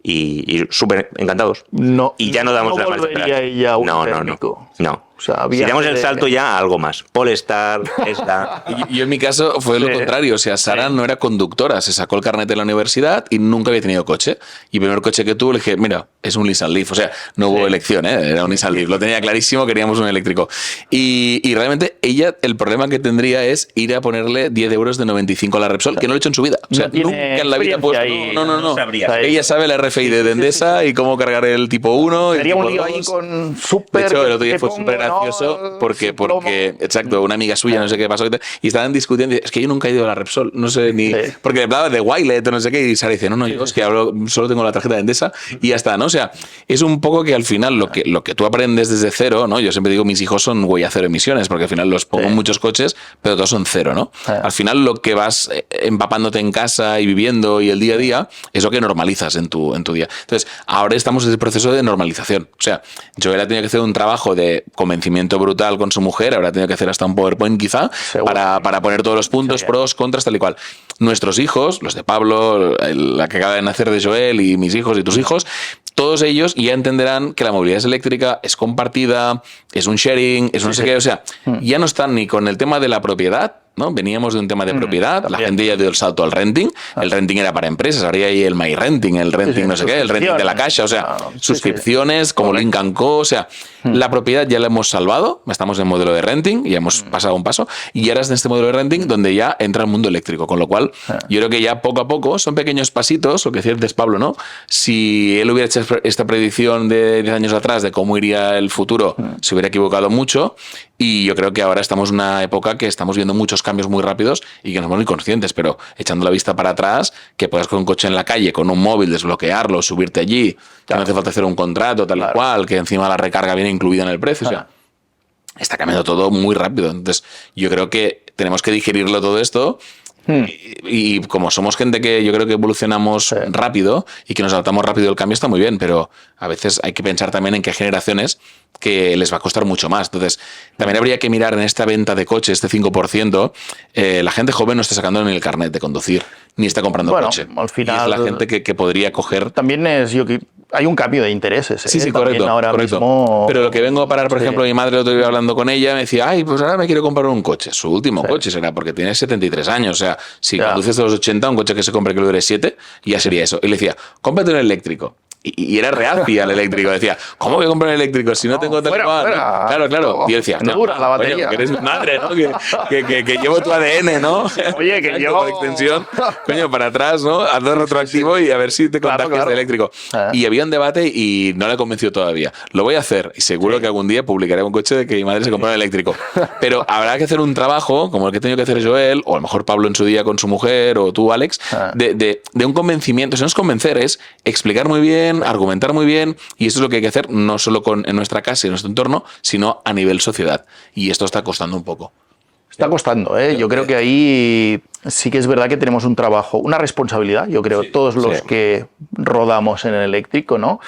y súper encantados. No, Y ya no damos la marcha volvería atrás. ella a un No. térmico. No. O sea, Si damos el viaje salto ya a algo más. Polestar, esta. Y yo en mi caso fue lo Sí. contrario. O sea, Sara no era conductora, se sacó el carnet de la universidad y nunca había tenido coche. Y el primer coche que tuvo le dije, mira, es un Nissan Leaf. O sea, no hubo elección, ¿eh? Era un Nissan Leaf. Lo tenía clarísimo, queríamos un eléctrico. Y realmente ella, el problema que tendría es ir a ponerle 10 euros de 95 a la Repsol, que no lo he hecho en su vida. O sea, No tiene nunca en la vida pues, experiencia ahí. No. No sabría. Ella sabe la RFID de Endesa y cómo cargar el tipo 1. Sería el un tipo lío ahí 2. con súper... De hecho, el otro día que fue pongo, súper gracioso ¿no? porque, Plomo. exacto, una amiga suya, no sé qué pasó, y estaban discutiendo, y dice, es que yo nunca he ido a la Repsol, no sé ni... Sí. Porque le hablaba de Wilet o no sé qué, y Sara dice, no, yo es que solo tengo la tarjeta de Endesa y ya está, ¿no? O sea, es un poco que al final lo que tú aprendes desde cero, ¿no? Yo siempre digo, mis hijos son huella cero emisiones, porque al final los pongo en muchos coches, pero todos son cero, ¿no? Al final lo que vas empapándote en casa y viviendo y el día a día es lo que normalizas en tu día. Entonces, ahora estamos en ese proceso de normalización. O sea, Joel ha tenido que hacer un trabajo de convencimiento brutal con su mujer, habrá tenido que hacer hasta un PowerPoint quizá, para poner todos los puntos, pros, contras, tal y cual. Nuestros hijos, los de Pablo, la que acaba de nacer de Joel y mis hijos y tus hijos, todos ellos ya entenderán que la movilidad es eléctrica, es compartida, es un sharing, es un no sé qué. O sea, ya no están ni con el tema de la propiedad, ¿no? Veníamos de un tema de propiedad, la gente ya dio el salto al renting, el renting era para empresas, ahora hay el My Renting, el renting no sé qué, el renting de la Caixa, o sea, suscripciones como Link & Co, o sea, la propiedad ya la hemos salvado, estamos en modelo de renting, ya hemos pasado un paso, y ahora es en este modelo de renting donde ya entra el mundo eléctrico, con lo cual yo creo que ya poco a poco son pequeños pasitos, lo que decía antes Pablo, ¿no? Si él hubiera hecho esta predicción de 10 años atrás de cómo iría el futuro, se hubiera equivocado mucho, y yo creo que ahora estamos en una época que estamos viendo muchos cambios muy rápidos y que no somos muy conscientes, pero echando la vista para atrás, que puedas con un coche en la calle, con un móvil, desbloquearlo, subirte allí, que no hace falta hacer un contrato, tal y cual, que encima la recarga viene incluida en el precio, o sea, está cambiando todo muy rápido. Entonces, yo creo que tenemos que digerirlo todo esto. Y como somos gente que yo creo que evolucionamos rápido y que nos adaptamos rápido al cambio, está muy bien, pero a veces hay que pensar también en qué generaciones que les va a costar mucho más. Entonces, también habría que mirar en esta venta de coches, este 5%, la gente joven no está sacando ni el carnet de conducir, ni está comprando coche. Al final, y es la gente que podría coger... También hay un cambio de intereses. Sí, correcto. Mismo... Pero lo que vengo a parar, por ejemplo, mi madre el otro día hablando con ella, me decía, ay, pues ahora me quiero comprar un coche. Su último coche será porque tiene 73 años. O sea, si conduces de los 80, un coche que se compre que le dure 7, ya sería eso. Y le decía, cómprate un eléctrico. Y era reacia al eléctrico. Decía, ¿cómo voy a comprar un eléctrico si no tengo tal cual? Claro. Y él decía, no dura la batería. Coño, que eres mi madre, ¿no? Que llevo tu ADN, ¿no? Oye, que llevo... Por extensión, coño, para atrás, ¿no? Hazlo retroactivo y a ver si te contagias de eléctrico. Y había un debate y no le convenció todavía. Lo voy a hacer y seguro que algún día publicaré un coche de que mi madre se compró un eléctrico. Pero habrá que hacer un trabajo, como el que ha tenido que hacer Joel, o a lo mejor Pablo en su día con su mujer, o tú, Alex, de un convencimiento. Si no es convencer, es explicar muy bien, argumentar muy bien, y eso es lo que hay que hacer no solo en nuestra casa y en nuestro entorno, sino a nivel sociedad. Y esto está costando un poco. Está costando, ¿eh? Yo creo que ahí sí que es verdad que tenemos un trabajo, una responsabilidad, yo creo, todos los que rodamos en el eléctrico, ¿no?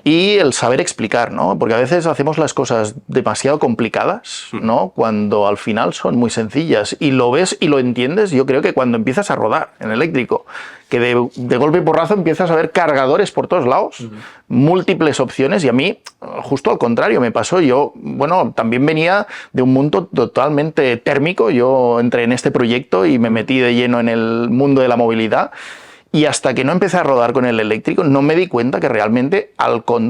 Y el saber explicar, ¿no? Porque a veces hacemos las cosas demasiado complicadas, ¿no? Cuando al final son muy sencillas. Y lo ves y lo entiendes, yo creo que cuando empiezas a rodar en eléctrico, que de golpe y porrazo empiezas a ver cargadores por todos lados, múltiples opciones, y a mí, justo al contrario, me pasó. Yo, bueno, también venía de un mundo totalmente térmico. Yo entré en este proyecto y me metí de lleno en el mundo de la movilidad. Y hasta que no empecé a rodar con el eléctrico, no me di cuenta que realmente,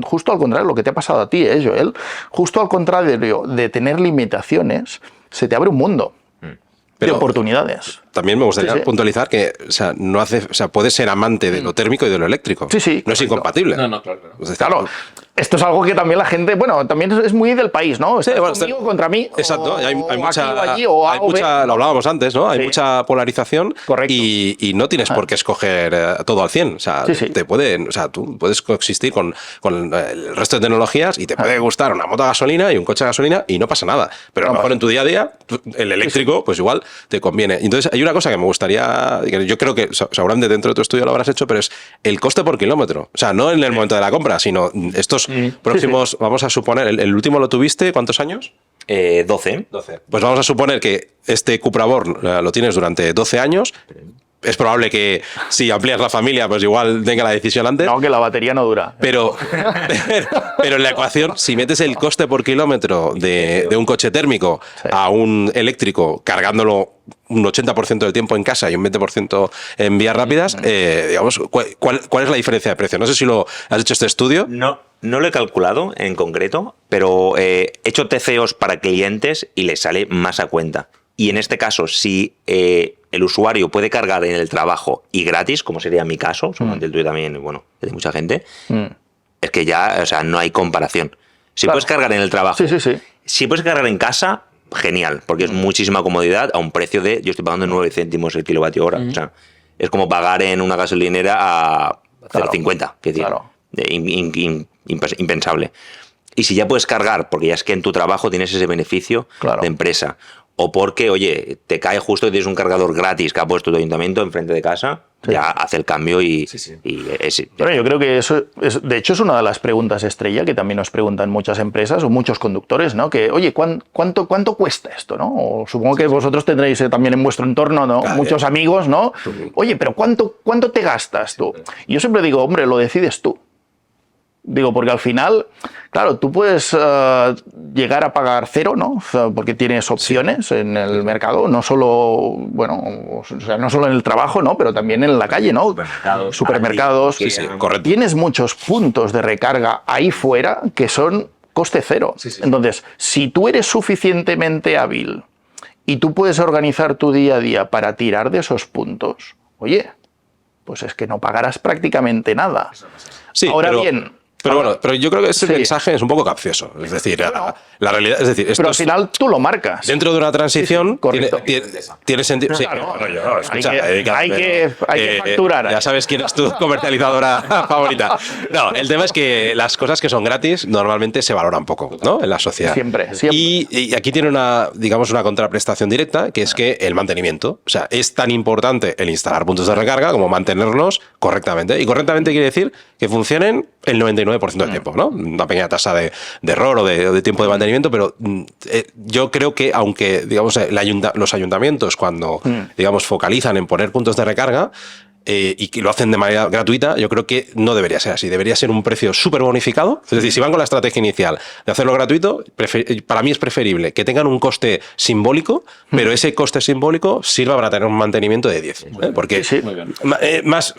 justo al contrario, lo que te ha pasado a ti, Joel, justo al contrario de tener limitaciones, se te abre un mundo de oportunidades. También me gustaría puntualizar que, puedes ser amante de lo térmico y de lo eléctrico. Sí, no es incompatible. No, claro. Claro. Esto es algo que también la gente, bueno, también es muy del país, ¿no? Sí, bueno, conmigo contra mí. Exacto, hay mucha, aquí o allí, o hay mucha, lo hablábamos antes, ¿no? Hay mucha polarización. Correcto. Y no tienes por qué escoger todo al 100. O sea, tú puedes coexistir con el resto de tecnologías y te puede gustar una moto a gasolina y un coche a gasolina y no pasa nada. Pero a lo mejor en tu día a día, el eléctrico, pues igual te conviene. Entonces, hay una cosa que me gustaría, que yo creo que seguramente dentro de tu estudio lo habrás hecho, pero es el coste por kilómetro. O sea, no en el momento de la compra, sino estos próximos, vamos a suponer, el último lo tuviste, ¿cuántos años? 12. Pues vamos a suponer que este Cupra Born lo tienes durante 12 años. Es probable que si amplías la familia, pues igual tenga la decisión antes. No, que la batería no dura. Pero en la ecuación, si metes el coste por kilómetro de un coche térmico a un eléctrico, cargándolo un 80% del tiempo en casa y un 20% en vías rápidas, digamos, ¿cuál es la diferencia de precio? No sé si lo has hecho este estudio. No lo he calculado en concreto, pero he hecho TCOs para clientes y les sale más a cuenta. Y en este caso, si el usuario puede cargar en el trabajo y gratis, como sería mi caso, seguramente el tuyo también, bueno, de mucha gente, es que ya, o sea, no hay comparación. Si puedes cargar en el trabajo, si puedes cargar en casa, genial, porque es muchísima comodidad a un precio de, yo estoy pagando 9 céntimos el kilovatio hora. O sea, es como pagar en una gasolinera a 0,50, es decir, impensable. Y si ya puedes cargar, porque ya es que en tu trabajo tienes ese beneficio de empresa, o porque, oye, te cae justo y tienes un cargador gratis que ha puesto tu ayuntamiento enfrente de casa, ya hace el cambio y Bueno, yo creo que eso, de hecho, es una de las preguntas estrella que también nos preguntan muchas empresas o muchos conductores, ¿no? Que, oye, ¿cuánto cuesta esto, no? O supongo que vosotros tendréis también en vuestro entorno, ¿no? Muchos amigos, ¿no? Oye, pero ¿cuánto te gastas tú? Y yo siempre digo, hombre, lo decides tú. Digo, porque al final, claro, tú puedes llegar a pagar cero, ¿no? O sea, porque tienes opciones en el mercado, no solo, bueno, o sea, no solo en el trabajo, ¿no? Pero también en la calle, ¿no? Supermercados. Sí, correcto. Tienes muchos puntos de recarga ahí fuera que son coste cero. Entonces, si tú eres suficientemente hábil y tú puedes organizar tu día a día para tirar de esos puntos, oye, pues es que no pagarás prácticamente nada. Sí, Ahora bien... Pero bueno, pero yo creo que ese mensaje es un poco capcioso. Es decir, la realidad, es decir, esto pero al final tú lo marcas. Dentro de una transición tiene sentido. Sí, Claro, escucha, hay que facturar. Ya sabes quién es tu comercializadora favorita. No, el tema es que las cosas que son gratis normalmente se valoran poco, ¿no? En la sociedad. Siempre. Y aquí tiene una contraprestación directa, que es que el mantenimiento. O sea, es tan importante el instalar puntos de recarga como mantenerlos correctamente. Y correctamente quiere decir que funcionen el 99% del tiempo, ¿no? Una pequeña tasa de error o de tiempo de mantenimiento, pero yo creo que aunque, digamos, los ayuntamientos cuando, digamos, focalizan en poner puntos de recarga, y que lo hacen de manera gratuita, yo creo que no debería ser así. Debería ser un precio súper bonificado. Es decir, si van con la estrategia inicial de hacerlo gratuito, para mí es preferible que tengan un coste simbólico, pero ese coste simbólico sirva para tener un mantenimiento de 10. Porque más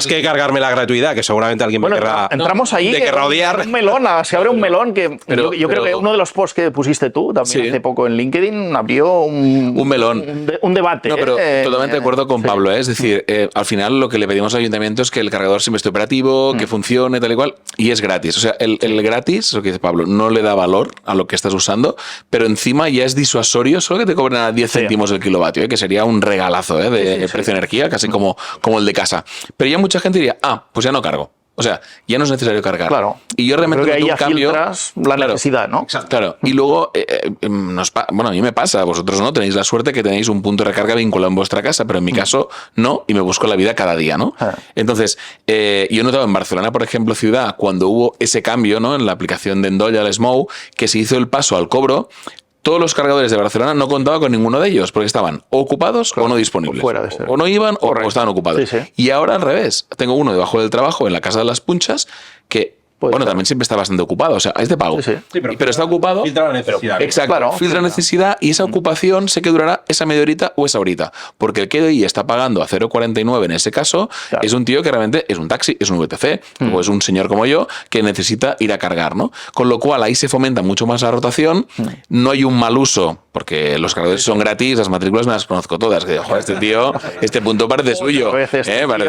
que cargarme la gratuidad, que seguramente alguien me querrá, entramos ahí, me querrá odiar. Un melón, se abre un melón que yo creo que uno de los posts que pusiste tú también hace poco en LinkedIn abrió un melón. Un debate. No, pero totalmente de acuerdo con Pablo. Es decir, al final lo que le pedimos al ayuntamiento es que el cargador siempre esté operativo, que funcione, tal y cual, y es gratis. O sea, el gratis, lo que dice Pablo, no le da valor a lo que estás usando, pero encima ya es disuasorio, solo que te cobran a 10 céntimos el kilovatio, que sería un regalazo de precio de energía, casi como el de casa. Pero ya mucha gente diría, pues ya no cargo. O sea, ya no es necesario cargar. Claro. Y yo realmente creo que ahí un cambio. La necesidad, ¿no? Claro. Y luego, bueno, a mí me pasa, vosotros no, tenéis la suerte que tenéis un punto de recarga vinculado en vuestra casa, pero en mi caso no, y me busco la vida cada día, ¿no? Entonces, yo he notado en Barcelona, por ejemplo, ciudad, cuando hubo ese cambio, ¿no? En la aplicación de Endoll, al Smoke, que se hizo el paso al cobro. Todos los cargadores de Barcelona no contaban con ninguno de ellos porque estaban ocupados o no disponibles. O no iban o estaban ocupados. Y ahora al revés. Tengo uno debajo del trabajo en la Casa de las Punchas que también siempre está bastante ocupado. O sea, es de pago. Pero está ocupado. Filtra la necesidad. Exacto. Claro, filtra necesidad y esa ocupación sé que durará esa media horita o esa horita. Porque el que de ahí está pagando a 0,49 en ese caso es un tío que realmente es un taxi, es un VTC o es un señor como yo que necesita ir a cargar, ¿no? Con lo cual ahí se fomenta mucho más la rotación. No hay un mal uso porque los cargadores son gratis, las matrículas me las conozco todas. Que, joder, este tío, este punto parece suyo. Parece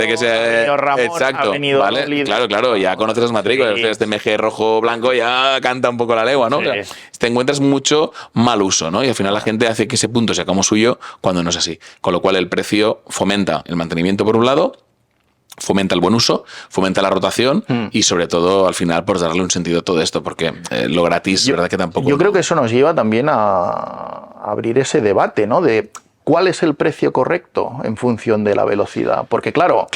que sea. Exacto. ¿Vale? Claro, ya conoces las matrículas. Este MG rojo blanco ya canta un poco la legua, ¿no? O sea, te encuentras mucho mal uso, ¿no? Y al final la gente hace que ese punto sea como suyo cuando no es así. Con lo cual el precio fomenta el mantenimiento por un lado, fomenta el buen uso, fomenta la rotación y sobre todo al final pues darle un sentido a todo esto porque lo gratis, verdad que tampoco. Yo creo que eso nos lleva también a abrir ese debate, ¿no? De cuál es el precio correcto en función de la velocidad. Porque claro.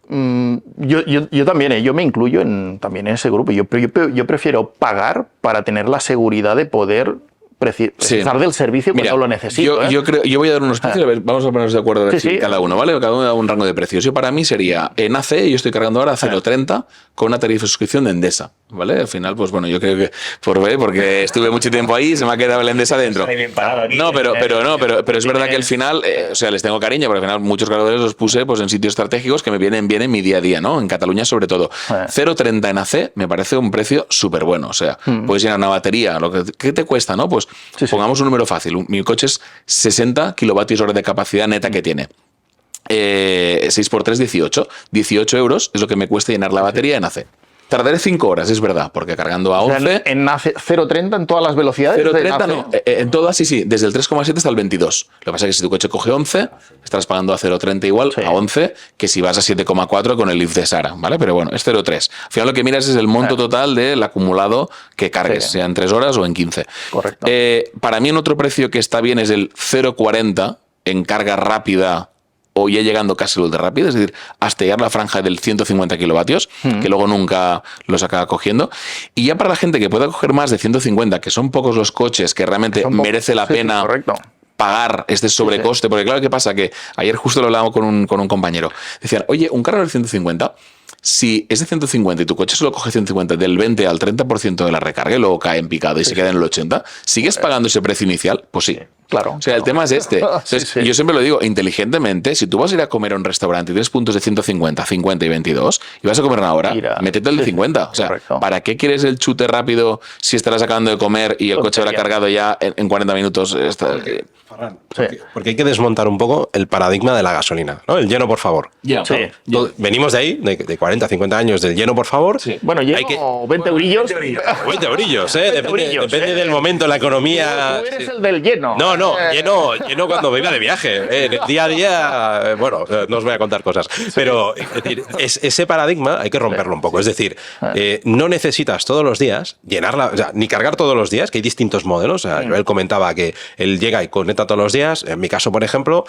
Yo también, yo me incluyo también en ese grupo. Yo prefiero pagar para tener la seguridad de poder precisar del servicio cuando lo necesito. Yo voy a dar unos precios, a ver, vamos a ponernos de acuerdo cada uno, ¿vale? Cada uno da un rango de precios. Yo para mí sería en AC, yo estoy cargando ahora a 0,30 con una tarifa de suscripción de Endesa, ¿vale? Al final, pues bueno, yo creo que porque estuve mucho tiempo ahí, se me ha quedado el Endesa dentro. No, pero es verdad que al final, o sea, les tengo cariño, pero al final muchos cargadores los puse pues en sitios estratégicos que me vienen bien en mi día a día, ¿no? En Cataluña sobre todo. 0,30 en AC me parece un precio súper bueno, o sea, puedes llenar una batería, ¿qué te cuesta, no? Pues pongamos un número fácil. Mi coche es 60 kilovatios hora de capacidad neta que tiene. 6 por 3, 18. 18 euros es lo que me cuesta llenar la batería en AC. Tardaré 5 horas, es verdad, porque cargando a 11... ¿En AC 0,30 en todas las velocidades? 0,30 no, en todas sí, desde el 3,7 hasta el 22. Lo que pasa es que si tu coche coge 11, estarás pagando a 0,30 igual a 11 que si vas a 7,4 con el IF de Sara, ¿vale? Pero bueno, es 0,3. Al final lo que miras es el monto total del acumulado que cargues, sea en 3 horas o en 15. Correcto. Para mí en otro precio que está bien es el 0,40 en carga rápida o ya llegando casi al ultra rápido, es decir, hasta llegar a la franja del 150 kilovatios, que luego nunca los acaba cogiendo. Y ya para la gente que pueda coger más de 150, que son pocos los coches que realmente merece la pena pagar este sobrecoste, porque claro, ¿qué pasa? Que ayer justo lo hablábamos con un compañero. Decían, oye, un cargador de 150, Si es de 150 y tu coche solo coge 150, del 20 al 30% de la recarga y luego cae en picado y se queda en el 80, ¿sigues pagando ese precio inicial? Pues sí. Claro. O sea, el tema es este. Entonces, yo siempre lo digo, inteligentemente, si tú vas a ir a comer a un restaurante y tienes puntos de 150, 50 y 22 y vas a comer una hora, métete el de 50. O sea, correcto. ¿para qué quieres el chute rápido si estarás acabando de comer y el coche habrá cargado ya en 40 minutos? Porque hay que desmontar un poco el paradigma de la gasolina, ¿no? El lleno, por favor. Sí. Venimos de ahí, de 40, 50 años del lleno, por favor. Bueno, lleno 20 eurillos. 20 brillos, ¿eh? 20 brillos, Depende del momento, la economía. Tú eres el del lleno. No, lleno cuando me iba de viaje. En el día a día, bueno, no os voy a contar cosas. Pero es decir, ese paradigma hay que romperlo un poco. Es decir, no necesitas todos los días llenarla, o sea, ni cargar todos los días, que hay distintos modelos. O sea, él comentaba que él llega y conecta todos los días. En mi caso, por ejemplo,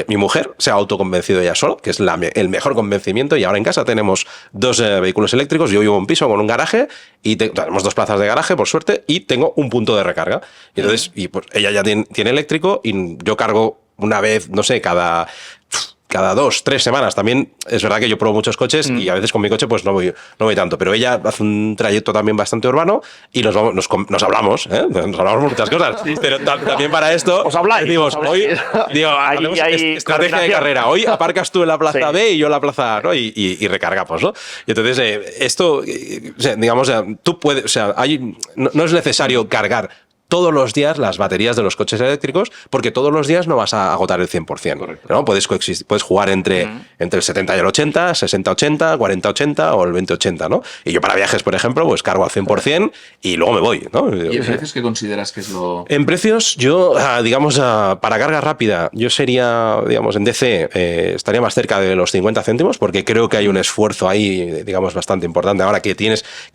mi mujer se ha autoconvencido ella sola, que es el mejor convencimiento. Y ahora en casa tenemos 2 vehículos eléctricos. Yo vivo en un piso con un garaje y tenemos 2 plazas de garaje, por suerte, y tengo un punto de recarga. Y entonces, pues ella ya tiene eléctrico y yo cargo una vez, no sé, cada 2, 3 semanas. También es verdad que yo pruebo muchos coches y a veces con mi coche pues no voy tanto, pero ella hace un trayecto también bastante urbano y nos hablamos, ¿eh? Nos hablamos muchas cosas, pero también para esto os habláis, decimos, hoy hacemos estrategia de carrera, hoy aparcas tú en la plaza B y yo en la plaza A, ¿no? y recargamos, ¿no? Y entonces esto, o sea, digamos, tú puedes, o sea, no es necesario cargar todos los días las baterías de los coches eléctricos, porque todos los días no vas a agotar el 100%. ¿No? Puedes jugar entre el 70 y el 80, 60-80, 40-80 o el 20-80, ¿no? Y yo para viajes, por ejemplo, pues cargo al 100% y luego me voy, ¿no? ¿Y en precios qué consideras que es lo...? En precios, yo, digamos, para carga rápida, yo sería, digamos, en DC estaría más cerca de los 50 céntimos, porque creo que hay un esfuerzo ahí, digamos, bastante importante ahora que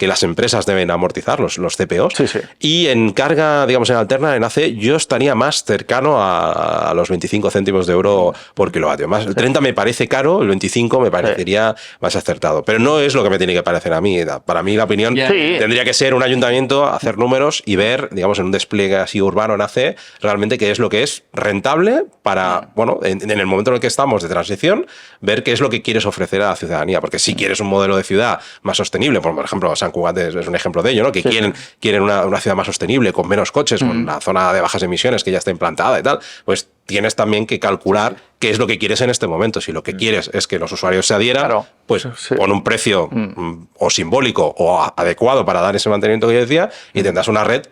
las empresas deben amortizar los CPOs. Sí. Y en carga, digamos, en alterna, en AC, yo estaría más cercano a los 25 céntimos de euro por kilovatio. Más, el 30 me parece caro, el 25 me parecería más acertado. Pero no es lo que me tiene que parecer a mí. Para mí, la opinión tendría que ser un ayuntamiento, hacer números y ver, digamos, en un despliegue así urbano en AC, realmente qué es lo que es rentable para, bueno, en el momento en el que estamos de transición, ver qué es lo que quieres ofrecer a la ciudadanía. Porque si quieres un modelo de ciudad más sostenible, por ejemplo, San Cugat es un ejemplo de ello, ¿no? Que quieren una ciudad más sostenible, con menos coches, con una zona de bajas emisiones que ya está implantada y tal, pues tienes también que calcular qué es lo que quieres en este momento. Si lo que quieres es que los usuarios se adhieran, pues pon un precio o simbólico o adecuado para dar ese mantenimiento que yo decía y tendrás una red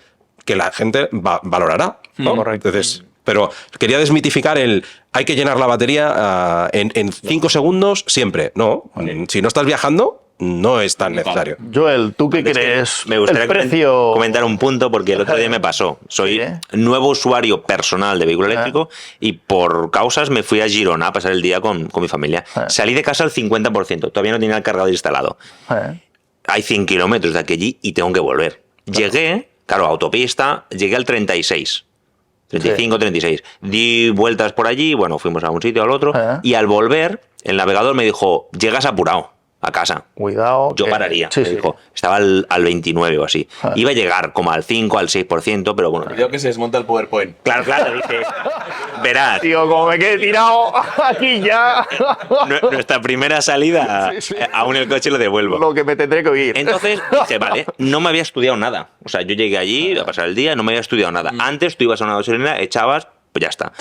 que la gente valorará, ¿no? Correcto. Entonces, pero quería desmitificar hay que llenar la batería en 5 segundos siempre. No, si no estás viajando, no es tan necesario. Joel, ¿tú qué crees? Me gustaría el precio... comentar un punto porque el otro día me pasó. Soy nuevo usuario personal de vehículo eléctrico y por causas me fui a Girona a pasar el día con mi familia. Salí de casa al 50%, todavía no tenía el cargador instalado. Hay 100 kilómetros de aquí y tengo que volver. Llegué, claro, autopista, llegué al 36. 35, 36. Di vueltas por allí, bueno, fuimos a un sitio al otro y al volver, el navegador me dijo, llegas apurado a casa. Cuidado. Yo pararía. Me dijo, estaba al 29 o así. Iba a llegar como al 5, al 6%, pero bueno. Creo que se desmonta el PowerPoint. Claro, dije, verás. Tío, como me quedé tirado aquí ya. Nuestra primera salida, aún el coche lo devuelvo. Lo que me tendré que oír. Entonces, dije, vale, no me había estudiado nada. O sea, yo llegué allí a pasar el día, no me había estudiado nada. Antes tú ibas a una gasolina, echabas, pues ya está.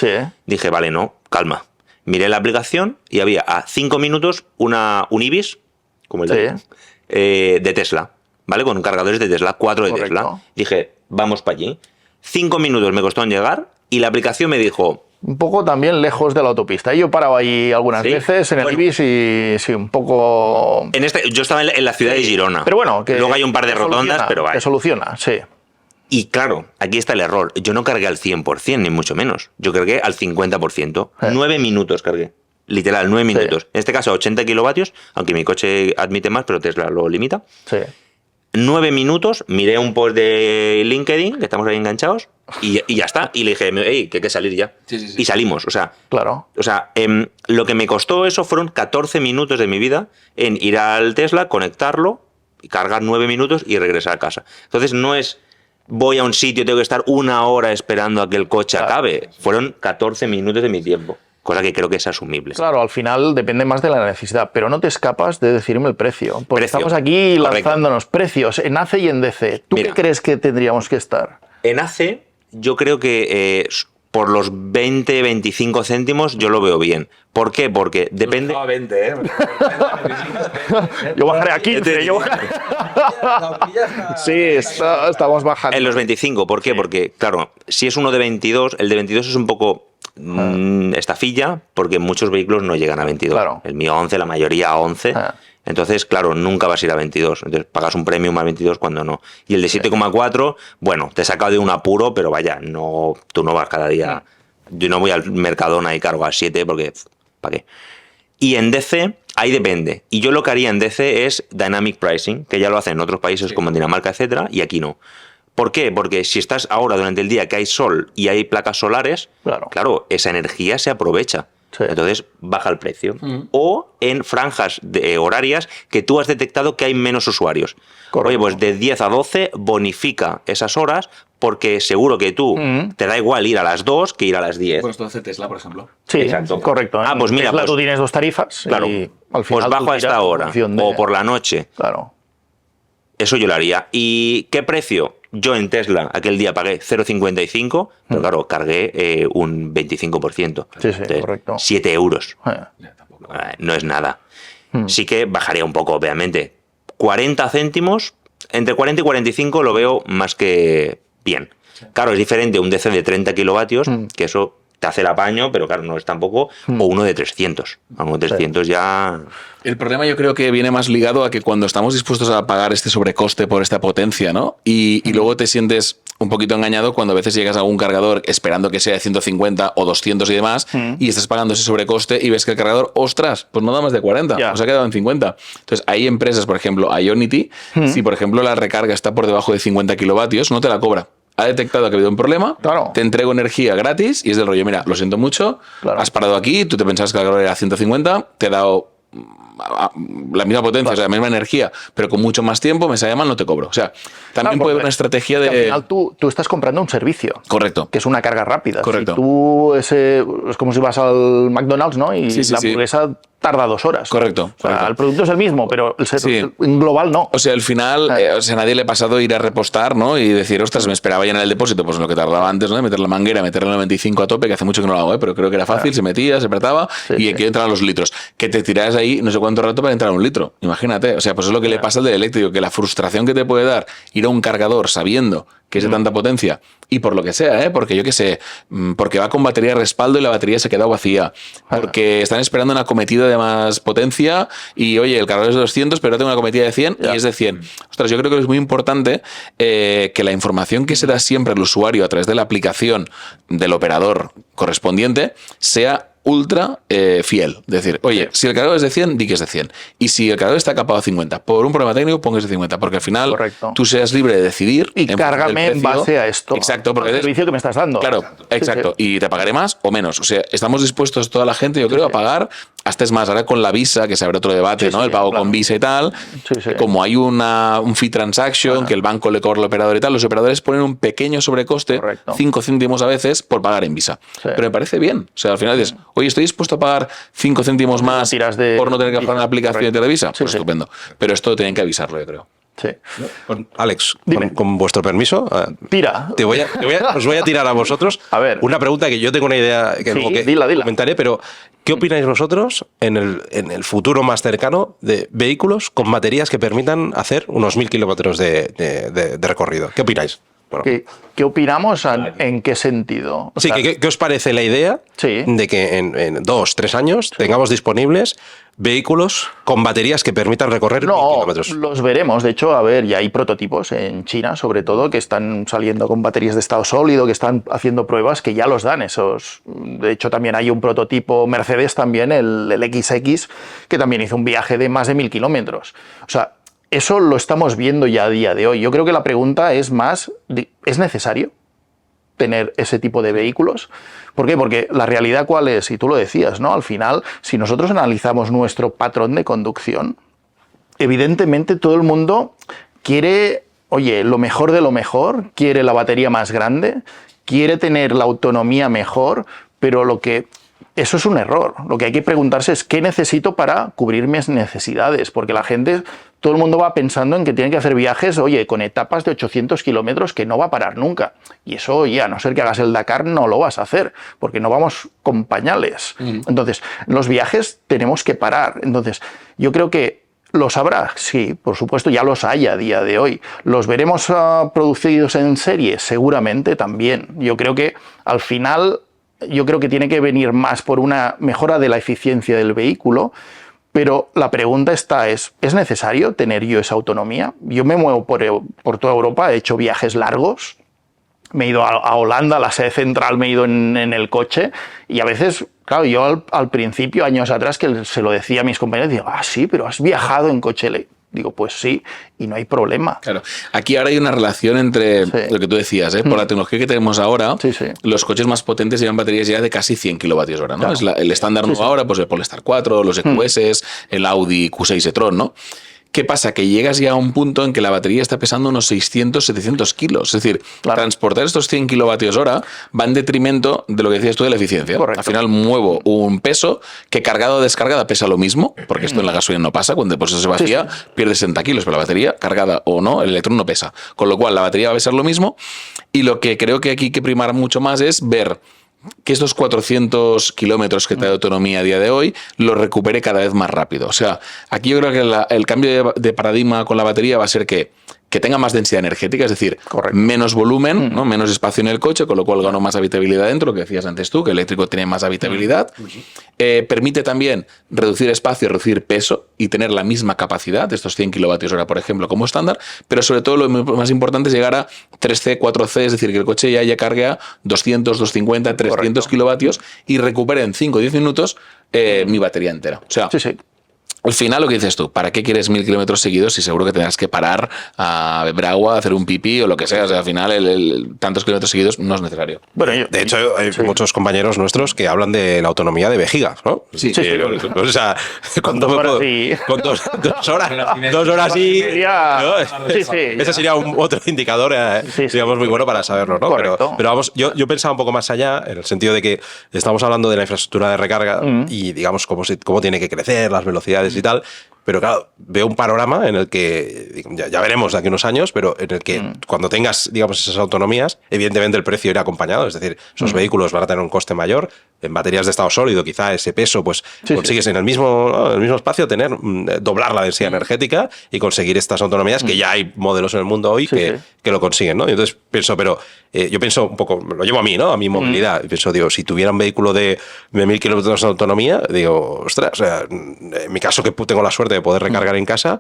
Dije, vale, no, calma. Miré la aplicación y había a 5 minutos un Ibis, como el de Tesla, ¿vale? Con cargadores de Tesla, 4 de Tesla. Dije, vamos para allí. 5 minutos me costó en llegar y la aplicación me dijo... Un poco también lejos de la autopista. Yo paraba ahí algunas veces en el Ibis y sí, un poco... Yo estaba en la ciudad de Girona. Pero bueno, que luego hay un par de rotondas, pero vale. Que soluciona, sí. Y claro, aquí está el error. Yo no cargué al 100%, ni mucho menos. Yo cargué al 50%. 9 minutos cargué. Literal, 9 minutos. En este caso, 80 kilovatios, aunque mi coche admite más, pero Tesla lo limita. 9 minutos, miré un post de LinkedIn, que estamos ahí enganchados, y ya está. Y le dije, hey, que hay que salir ya. Y salimos, o sea... Claro. O sea, lo que me costó eso fueron 14 minutos de mi vida en ir al Tesla, conectarlo, cargar 9 minutos y regresar a casa. Entonces, no es... Voy a un sitio, tengo que estar 1 hora esperando a que el coche acabe. Fueron 14 minutos de mi tiempo. cosa que creo que es asumible. Claro, al final depende más de la necesidad, pero no te escapas de decirme el precio. Porque estamos aquí lanzándonos precios en AC y en DC. ¿Tú qué crees que tendríamos que estar? En AC, yo creo que por los 20-25 céntimos yo lo veo bien. ¿Por qué? Porque depende... No, 20, Yo bajaré a 15. Sí, estamos bajando. En los 25, ¿por qué? Sí. Porque, claro, si es uno de 22, el de 22 es un poco estafilla, porque muchos vehículos no llegan a 22. Claro. El mío 11, la mayoría a 11. Entonces, claro, nunca vas a ir a 22. Entonces, pagas un premium a 22 cuando no. Y el de 7,4, bueno, te he sacado de un apuro, pero vaya, no, tú no vas cada día. Yo no voy al Mercadona y cargo a 7 porque, ¿para qué? Y en DC, ahí depende. Y yo lo que haría en DC es Dynamic Pricing, que ya lo hacen en otros países como en Dinamarca, etcétera, y aquí no. ¿Por qué? Porque si estás ahora durante el día que hay sol y hay placas solares, claro esa energía se aprovecha. Sí. Entonces baja el precio. O en franjas horarias que tú has detectado que hay menos usuarios. Correcto. Oye, pues de 10 a 12 bonifica esas horas porque seguro que tú te da igual ir a las 2 que ir a las 10. Pues esto hace Tesla, por ejemplo. Sí, exacto. Correcto. Pues mira, Tesla tú tienes 2 tarifas. Claro, y al final pues bajo a esta hora o por la noche. Claro. Eso yo lo haría. ¿Y qué precio? Yo en Tesla aquel día pagué 0,55, pero claro, cargué un 25%. Sí, entonces, correcto. 7 euros. No es nada. Sí que bajaría un poco, obviamente. 40 céntimos, entre 40 y 45 lo veo más que bien. Claro, es diferente un DC de 30 kilovatios, que eso te hace el apaño, pero claro, no es tampoco, o uno de 300. A uno de 300 ya... El problema yo creo que viene más ligado a que cuando estamos dispuestos a pagar este sobrecoste por esta potencia, ¿no? Y luego te sientes un poquito engañado cuando a veces llegas a un cargador esperando que sea de 150 o 200 y demás, y estás pagando ese sobrecoste y ves que el cargador, ostras, pues no da más de 40, o se ha quedado en 50. Entonces hay empresas, por ejemplo, Ionity, si por ejemplo la recarga está por debajo de 50 kilovatios, no te la cobra. Ha detectado que ha habido un problema, te entrego energía gratis y es del rollo, mira, lo siento mucho, has parado aquí, tú te pensabas que el cargador era 150, te he dado la misma potencia, o sea, la misma energía, pero con mucho más tiempo, me sale mal, no te cobro. O sea, también puede haber una estrategia de... Al final tú estás comprando un servicio. Correcto. Que es una carga rápida. Correcto. Si tú es como si vas al McDonald's, ¿no? Y la hamburguesa tarda 2 horas. Correcto. O sea, el producto es el mismo, pero en global no. O sea, al final, a nadie le ha pasado ir a repostar, ¿no? Y decir, ostras, me esperaba llenar el depósito, pues en lo que tardaba antes, ¿no? De meter la manguera, meterle el 95 a tope, que hace mucho que no lo hago, pero creo que era fácil, se metía, se apretaba y aquí entraban los litros. Que te tiras ahí no sé cuánto rato para entrar a un litro. Imagínate. O sea, pues es lo que le pasa al del eléctrico, que la frustración que te puede dar ir a un cargador sabiendo que es de tanta potencia y por lo que sea, porque yo qué sé, porque va con batería de respaldo y la batería se ha quedado vacía, porque están esperando una cometida de más potencia y oye, el cargador es de 200 pero tengo una cometida de 100 y es de 100. Ostras, yo creo que es muy importante que la información que se da siempre al usuario a través de la aplicación del operador correspondiente sea ultra fiel. Es decir, oye, si el cargador es de 100, di que es de 100. Y si el cargador está capado a 50, por un problema técnico, pongas de 50. Porque al final tú seas libre de decidir. Y cárgame en base a esto. Exacto. Porque el servicio que me estás dando. Claro, exacto. Y te pagaré más o menos. O sea, estamos dispuestos toda la gente, yo creo, a pagar. Hasta es más, ahora con la Visa, que se abre otro debate, ¿no? El pago con Visa y tal. Como hay un fee transaction, que el banco le cobra al operador y tal, los operadores ponen un pequeño sobrecoste, 5 céntimos a veces, por pagar en Visa. Pero me parece bien. O sea, al final dices, oye, estoy dispuesto a pagar 5 céntimos más por no tener que bajar una aplicación de Visa. Pues estupendo. Pero esto tienen que avisarlo, yo creo. Sí. Alex, con vuestro permiso, tira. Os voy a tirar a vosotros una pregunta que yo tengo una idea que luego comentaré, pero ¿qué opináis vosotros en el futuro más cercano de vehículos con baterías que permitan hacer unos 1000 kilómetros de recorrido? ¿Qué opináis? Bueno. ¿Qué opinamos? ¿En qué sentido? O sea, ¿qué os parece la idea de que en 2-3 años tengamos disponibles vehículos con baterías que permitan recorrer 1000 kilómetros? Los veremos. De hecho, ya hay prototipos en China, sobre todo, que están saliendo con baterías de estado sólido, que están haciendo pruebas que ya los dan esos. De hecho, también hay un prototipo Mercedes también, el XX, que también hizo un viaje de más de 1000 kilómetros. O sea, eso lo estamos viendo ya a día de hoy. Yo creo que la pregunta es más, ¿es necesario tener ese tipo de vehículos? ¿Por qué? Porque la realidad ¿cuál es? Y tú lo decías, ¿no? Al final, si nosotros analizamos nuestro patrón de conducción, evidentemente todo el mundo quiere, oye, lo mejor de lo mejor, quiere la batería más grande, quiere tener la autonomía mejor, pero lo que eso es un error. Lo que hay que preguntarse es qué necesito para cubrir mis necesidades, porque la gente, todo el mundo va pensando en que tiene que hacer viajes, oye, con etapas de 800 kilómetros que no va a parar nunca. Y eso, oye, a no ser que hagas el Dakar, no lo vas a hacer, porque no vamos con pañales. Entonces, los viajes tenemos que parar. Entonces, yo creo que ¿los habrá? Sí, por supuesto, ya los hay a día de hoy. ¿Los veremos producidos en serie? Seguramente también. Yo creo que al final, yo creo que tiene que venir más por una mejora de la eficiencia del vehículo, pero la pregunta ¿es necesario tener yo esa autonomía? Yo me muevo por toda Europa, he hecho viajes largos, me he ido a Holanda, a la sede central, me he ido en el coche, y a veces, claro, yo al principio, años atrás, que se lo decía a mis compañeros, digo, sí, pero has viajado en coche eléctrico. Digo, pues sí, y no hay problema. Claro. Aquí ahora hay una relación entre lo que tú decías, por la tecnología que tenemos ahora, los coches más potentes llevan baterías ya de casi 100 kilovatios hora, ¿no? Claro. Es el estándar nuevo ahora, pues el Polestar 4, los EQS, el Audi Q6 e-tron, ¿no? ¿Qué pasa? Que llegas ya a un punto en que la batería está pesando unos 600, 700 kilos. Es decir, transportar estos 100 kilovatios hora va en detrimento de lo que decías tú de la eficiencia. Correcto. Al final muevo un peso que cargado o descargada pesa lo mismo, porque esto en la gasolina no pasa. Cuando después se vacía, pierde 60 kilos, pero la batería, cargada o no, el electrón no pesa. Con lo cual, la batería va a pesar lo mismo. Y lo que creo que aquí hay que primar mucho más es ver que estos 400 kilómetros que te da autonomía a día de hoy los recupere cada vez más rápido. O sea, aquí yo creo que el cambio de paradigma con la batería va a ser que tenga más densidad energética, es decir, menos volumen, ¿no? Menos espacio en el coche, con lo cual gano más habitabilidad dentro, lo que decías antes tú, que el eléctrico tiene más habitabilidad. Permite también reducir espacio, reducir peso y tener la misma capacidad de estos 100 kilovatios hora, por ejemplo, como estándar, pero sobre todo lo más importante es llegar a 3C, 4C, es decir, que el coche ya cargue a 200, 250, 300 kilovatios y recupere en 5 o 10 minutos mi batería entera. O sea, al final lo que dices tú, ¿para qué quieres 1000 kilómetros seguidos si seguro que tendrás que parar a beber agua, a hacer un pipí o lo que sea? O sea, al final tantos kilómetros seguidos no es necesario. Bueno, de hecho, hay muchos compañeros nuestros que hablan de la autonomía de vejiga, ¿no? Sí. O sea, con 2 horas y... ¿no? Ese sería otro indicador, digamos, muy bueno para saberlo, ¿no? Pero vamos, yo pensaba un poco más allá, en el sentido de que estamos hablando de la infraestructura de recarga y, digamos, cómo tiene que crecer, las velocidades y tal, pero claro, veo un panorama en el que, ya veremos de aquí unos años, pero en el que cuando tengas, digamos, esas autonomías, evidentemente el precio irá acompañado, es decir, esos vehículos van a tener un coste mayor, en baterías de estado sólido, quizá ese peso, pues consigues en el mismo espacio doblar la densidad energética y conseguir estas autonomías que ya hay modelos en el mundo hoy que lo consiguen, ¿no? Y entonces pienso, yo pienso un poco, lo llevo a mí, ¿no? A mi movilidad, y pienso, digo, si tuviera un vehículo de 1000 kilómetros de autonomía, digo, ostras, o sea, en mi caso que tengo la suerte de poder recargar en casa,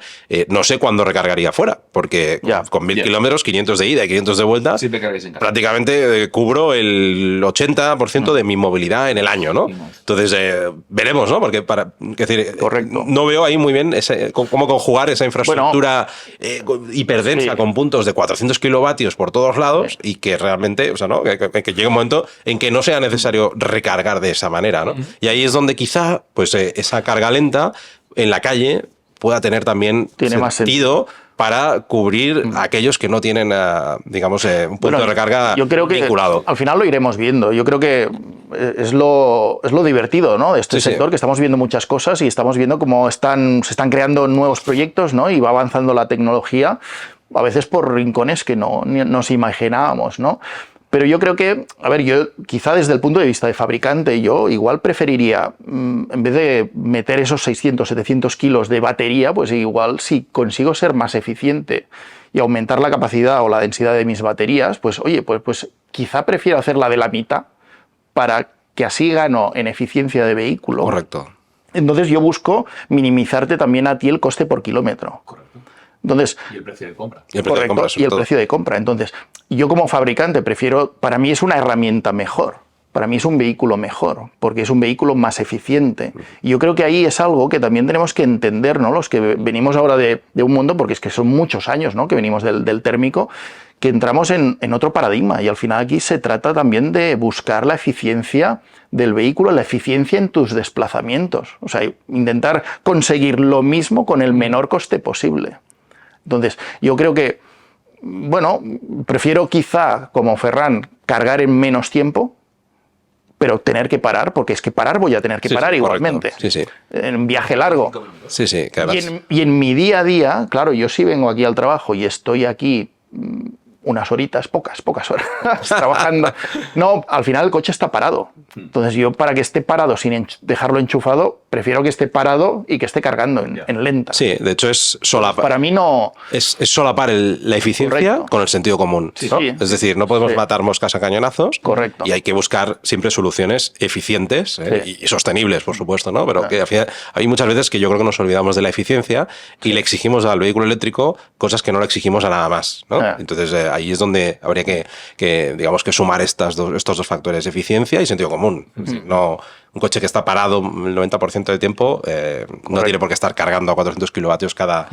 no sé cuándo recargaría fuera, porque con 1000 kilómetros, 500 de ida y 500 de vuelta, prácticamente cubro el 80% de mi movilidad en el año, ¿no? Entonces, veremos, ¿no? Porque no veo ahí muy bien cómo conjugar esa infraestructura hiperdensa con puntos de 400 kilovatios por todos lados y que realmente, o sea, ¿no? Que llegue un momento en que no sea necesario recargar de esa manera, ¿no? Y ahí es donde quizá, pues, esa carga lenta en la calle pueda tener también sentido para cubrir a aquellos que no tienen, digamos, un punto de recarga yo creo que vinculado. Al final lo iremos viendo. Yo creo que es lo divertido, ¿no? De este sector, que estamos viendo muchas cosas y estamos viendo cómo se están creando nuevos proyectos, ¿no? Y va avanzando la tecnología, a veces por rincones que no nos imaginábamos, ¿no? Pero yo creo que, yo quizá desde el punto de vista de fabricante, yo igual preferiría, en vez de meter esos 600, 700 kilos de batería, pues igual si consigo ser más eficiente y aumentar la capacidad o la densidad de mis baterías, pues oye, pues quizá prefiero hacerla de la mitad para que así gano en eficiencia de vehículo. Correcto. Entonces yo busco minimizarte también a ti el coste por kilómetro. Correcto. Entonces, y el precio de compra. Y el precio de compra. Entonces, yo como fabricante para mí es una herramienta mejor, para mí es un vehículo mejor, porque es un vehículo más eficiente. Y yo creo que ahí es algo que también tenemos que entender, ¿no? Los que venimos ahora de un mundo, porque es que son muchos años, ¿no? Que venimos del térmico, que entramos en otro paradigma. Y al final aquí se trata también de buscar la eficiencia del vehículo, la eficiencia en tus desplazamientos. O sea, intentar conseguir lo mismo con el menor coste posible. Entonces, yo creo que, prefiero quizá, como Ferran, cargar en menos tiempo, pero tener que parar, porque es que parar voy a tener que parar igualmente. Sí, sí. En un viaje largo. Sí, sí. Que además... Y en mi día a día, claro, yo sí vengo aquí al trabajo y estoy aquí unas horitas, pocas horas, trabajando. No, al final el coche está parado. Entonces yo, para que esté parado sin dejarlo enchufado, prefiero que esté parado y que esté cargando en lenta. Sí, de hecho es solapar. Para mí no... Es solapar la eficiencia Correcto. con el sentido común, ¿no? Sí. Es decir, no podemos matar moscas a cañonazos. Correcto. Y hay que buscar siempre soluciones eficientes y sostenibles, por supuesto, ¿no? Pero que al final, hay muchas veces que yo creo que nos olvidamos de la eficiencia y le exigimos al vehículo eléctrico cosas que no le exigimos a nada más, ¿no? Entonces ahí es donde habría que digamos que sumar estos dos factores, eficiencia y sentido común. Es decir, no, un coche que está parado el 90% del tiempo no tiene por qué estar cargando a 400 kilovatios cada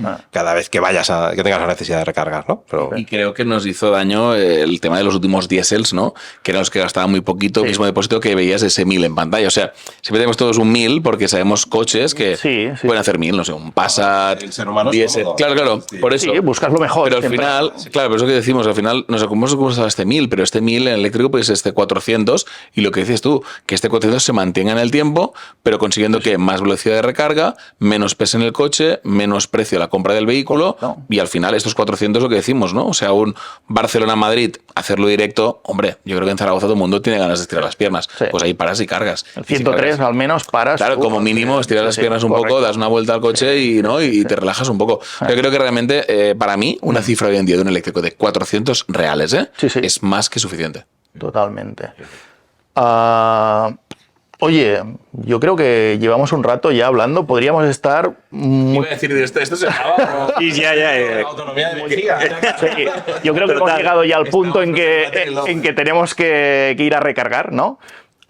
vez que que tengas la necesidad de recargar, ¿no? Pero... Y creo que nos hizo daño el tema de los últimos diésels, ¿no? Que eran los que gastaban muy poquito, mismo depósito que veías ese 1000 en pantalla. O sea, siempre tenemos todos un 1000 porque sabemos coches que pueden hacer 1000, no sé, un Passat, el ser humano es diésel. cómodo. Claro, por eso. Sí, buscas lo mejor. Pero al siempre. final, claro, por eso que decimos, al final nos hemos usado este 1000, pero este 1000 en eléctrico pues es este 400 y lo que dices tú, que este 400 se mantenga en el tiempo, pero consiguiendo que más velocidad de recarga, menos peso en el coche, menos precio a la compra del vehículo y al final estos 400 lo que decimos, ¿no? O sea, un Barcelona-Madrid, hacerlo directo, hombre, yo creo que en Zaragoza todo el mundo tiene ganas de estirar las piernas. Sí. Pues ahí paras y cargas. El 103 al menos paras. Claro, como mínimo estiras las piernas un poco, das una vuelta al coche y te relajas un poco. Yo creo que realmente, para mí, una cifra hoy en día de un eléctrico de 400 reales es más que suficiente. Totalmente. Oye, yo creo que llevamos un rato ya hablando. Podríamos estar... Iba a decir, esto se acaba. Y ya. Autonomía de energía. Sí, yo creo que hemos llegado ya al punto en que tenemos que ir a recargar, ¿no?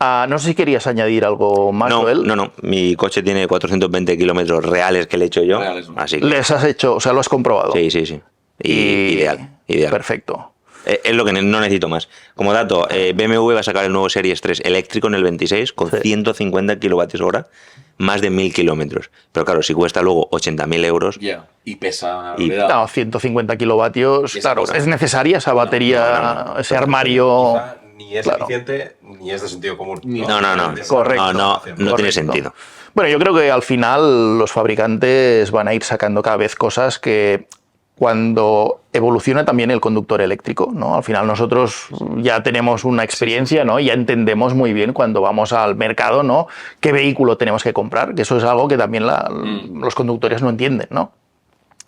No sé si querías añadir algo más, Joel. No. Mi coche tiene 420 kilómetros reales que le he hecho yo. Así que... ¿Les has hecho, o sea, lo has comprobado? Sí. Ideal. Perfecto. Es lo que no necesito más. Como dato, BMW va a sacar el nuevo Series 3 eléctrico en el 26 con 150 kilovatios hora, más de 1000 kilómetros. Pero claro, si cuesta luego 80.000 euros... Y pesa... No, 150 kilovatios, claro. ¿Es necesaria esa batería, ese armario? Ni es eficiente, ni es de sentido común. No. Correcto. No tiene sentido. Bueno, yo creo que al final los fabricantes van a ir sacando cada vez cosas que... Cuando evoluciona también el conductor eléctrico, ¿no? Al final nosotros ya tenemos una experiencia, ¿no? Ya entendemos muy bien cuando vamos al mercado, ¿no? Qué vehículo tenemos que comprar, que eso es algo que también los conductores no entienden, ¿no?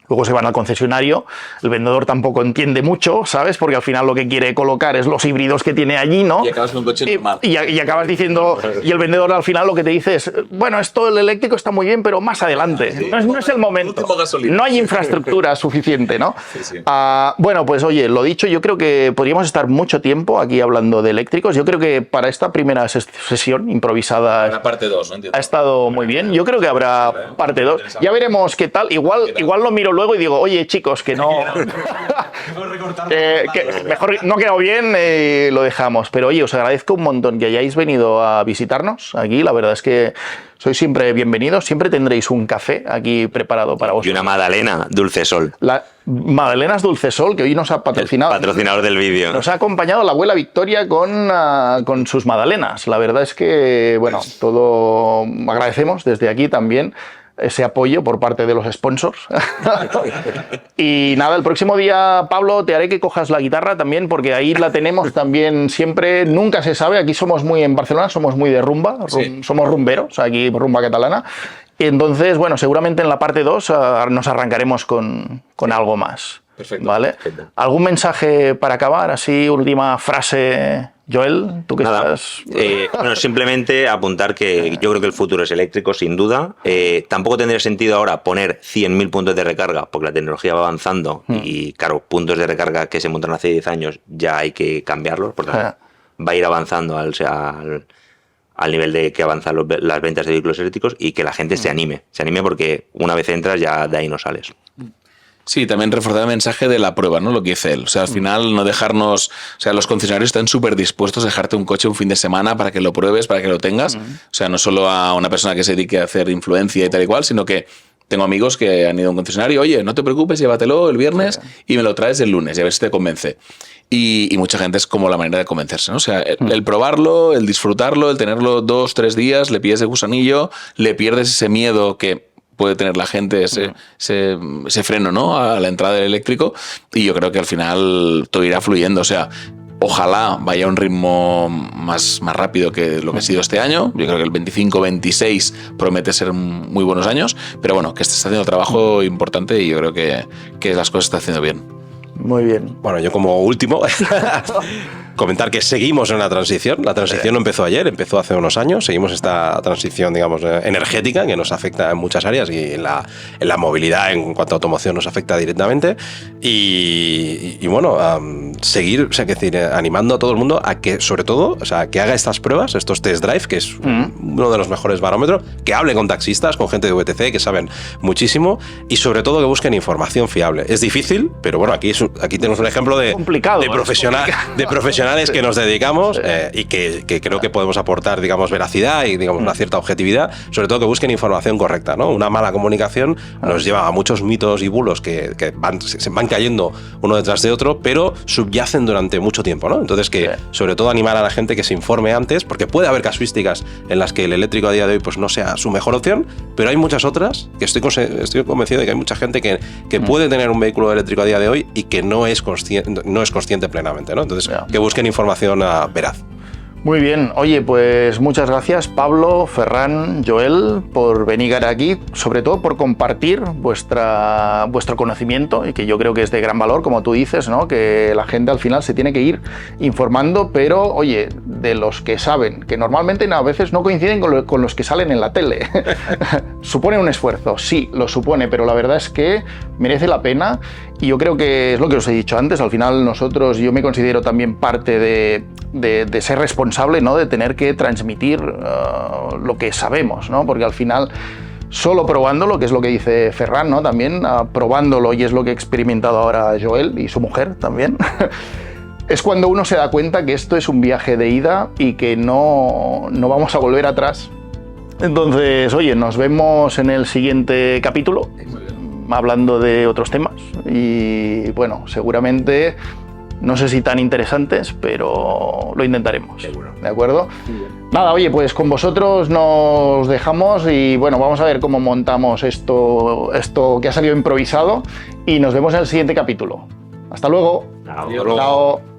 Luego se van al concesionario, el vendedor tampoco entiende mucho, ¿sabes? Porque al final lo que quiere colocar es los híbridos que tiene allí, ¿no? Y acabas con un coche normal. Y acabas diciendo, y el vendedor al final lo que te dice es, bueno, esto el eléctrico está muy bien, pero más adelante. No es el momento. No hay infraestructura suficiente, ¿no? Sí. Bueno, pues oye, lo dicho, yo creo que podríamos estar mucho tiempo aquí hablando de eléctricos. Yo creo que para esta primera sesión improvisada La parte 2, ¿no? Entiendo. ha estado muy bien. Yo creo que habrá parte 2. Ya veremos qué tal. Igual lo miro luego y digo, oye, chicos, que no... que mejor no ha quedado bien, lo dejamos. Pero oye, os agradezco un montón que hayáis venido a visitarnos aquí. La verdad es que sois siempre bienvenidos. Siempre tendréis un café aquí preparado para vosotros. Y una magdalena Dulce Sol. La Magdalenas Dulce Sol, que hoy nos ha patrocinado. El patrocinador del vídeo. Nos ha acompañado la abuela Victoria con sus magdalenas. La verdad es que, bueno, todo agradecemos desde aquí también ese apoyo por parte de los sponsors. Y nada, el próximo día, Pablo, te haré que cojas la guitarra también, porque ahí la tenemos también siempre, nunca se sabe, aquí somos muy, en Barcelona somos muy de rumba, somos rumberos, aquí rumba catalana. Y entonces, bueno, seguramente en la parte 2 nos arrancaremos con algo más. Perfecto. ¿Vale? Perfecto. ¿Algún mensaje para acabar? Así, última frase, Joel, tú que estás... Bueno, simplemente apuntar que yo creo que el futuro es eléctrico, sin duda. Tampoco tendría sentido ahora poner 100.000 puntos de recarga, porque la tecnología va avanzando y, claro, puntos de recarga que se montaron hace 10 años ya hay que cambiarlos, por tanto, va a ir avanzando al nivel de que avanzan las ventas de vehículos eléctricos y que la gente se anime porque una vez entras ya de ahí no sales. Sí, también reforzar el mensaje de la prueba, ¿no? Lo que dice él. O sea, al final no dejarnos... O sea, los concesionarios están súper dispuestos a dejarte un coche un fin de semana para que lo pruebes, para que lo tengas. O sea, no solo a una persona que se dedique a hacer influencia y tal y cual, sino que tengo amigos que han ido a un concesionario, oye, no te preocupes, llévatelo el viernes y me lo traes el lunes y a ver si te convence. y mucha gente es como la manera de convencerse, ¿no? O sea, el probarlo, el disfrutarlo, el tenerlo 2-3 días, le pillas el gusanillo, le pierdes ese miedo que puede tener la gente, ese freno, ¿no? A la entrada del eléctrico, y yo creo que al final todo irá fluyendo. O sea, ojalá vaya a un ritmo más rápido que lo que ha sido este año. Yo creo que el 25-26 promete ser muy buenos años, pero bueno, que está haciendo trabajo importante y yo creo que las cosas está haciendo bien. Muy bien. Bueno, yo como último, comentar que seguimos en la transición. La transición no empezó ayer, empezó hace unos años. Seguimos esta transición, digamos, energética que nos afecta en muchas áreas y en la movilidad, en cuanto a automoción, nos afecta directamente. Y bueno, seguir, o sea, que decir, animando a todo el mundo a que, sobre todo, o sea, que haga estas pruebas, estos test drive, que es uno de los mejores barómetros, que hable con taxistas, con gente de VTC, que saben muchísimo, y sobre todo que busquen información fiable. Es difícil, pero bueno, aquí tenemos un ejemplo de profesionales que nos dedicamos y que creo que podemos aportar, digamos, veracidad y, digamos, una cierta objetividad, sobre todo que busquen información correcta, ¿no? Una mala comunicación nos lleva a muchos mitos y bulos que se van cayendo uno detrás de otro, pero subyacen durante mucho tiempo, ¿no? Entonces, sobre todo animar a la gente que se informe antes, porque puede haber casuísticas en las que el eléctrico a día de hoy pues no sea su mejor opción, pero hay muchas otras que estoy convencido de que hay mucha gente que puede tener un vehículo eléctrico a día de hoy y que no es consciente plenamente, ¿no? Entonces, que busquen información veraz. Muy bien. Oye, pues muchas gracias, Pablo, Ferran, Joel, por venir aquí, sobre todo por compartir vuestro conocimiento, y que yo creo que es de gran valor, como tú dices, ¿no? Que la gente al final se tiene que ir informando, pero, oye, de los que saben, que normalmente a veces no coinciden con los que salen en la tele. Supone un esfuerzo, sí, lo supone, pero la verdad es que merece la pena, y yo creo que es lo que os he dicho antes, al final yo me considero también parte de ser responsable, ¿no? De tener que transmitir lo que sabemos, ¿no? Porque al final, solo probándolo, que es lo que dice Ferran, ¿no? También probándolo, y es lo que ha experimentado ahora Joel y su mujer también, es cuando uno se da cuenta que esto es un viaje de ida y que no vamos a volver atrás. Entonces, oye, nos vemos en el siguiente capítulo, hablando de otros temas, y bueno, seguramente no sé si tan interesantes, pero lo intentaremos. Seguro. ¿De acuerdo? Nada, oye, pues con vosotros nos dejamos y bueno, vamos a ver cómo montamos esto que ha salido improvisado, y nos vemos en el siguiente capítulo. Hasta luego. Chao. Chao.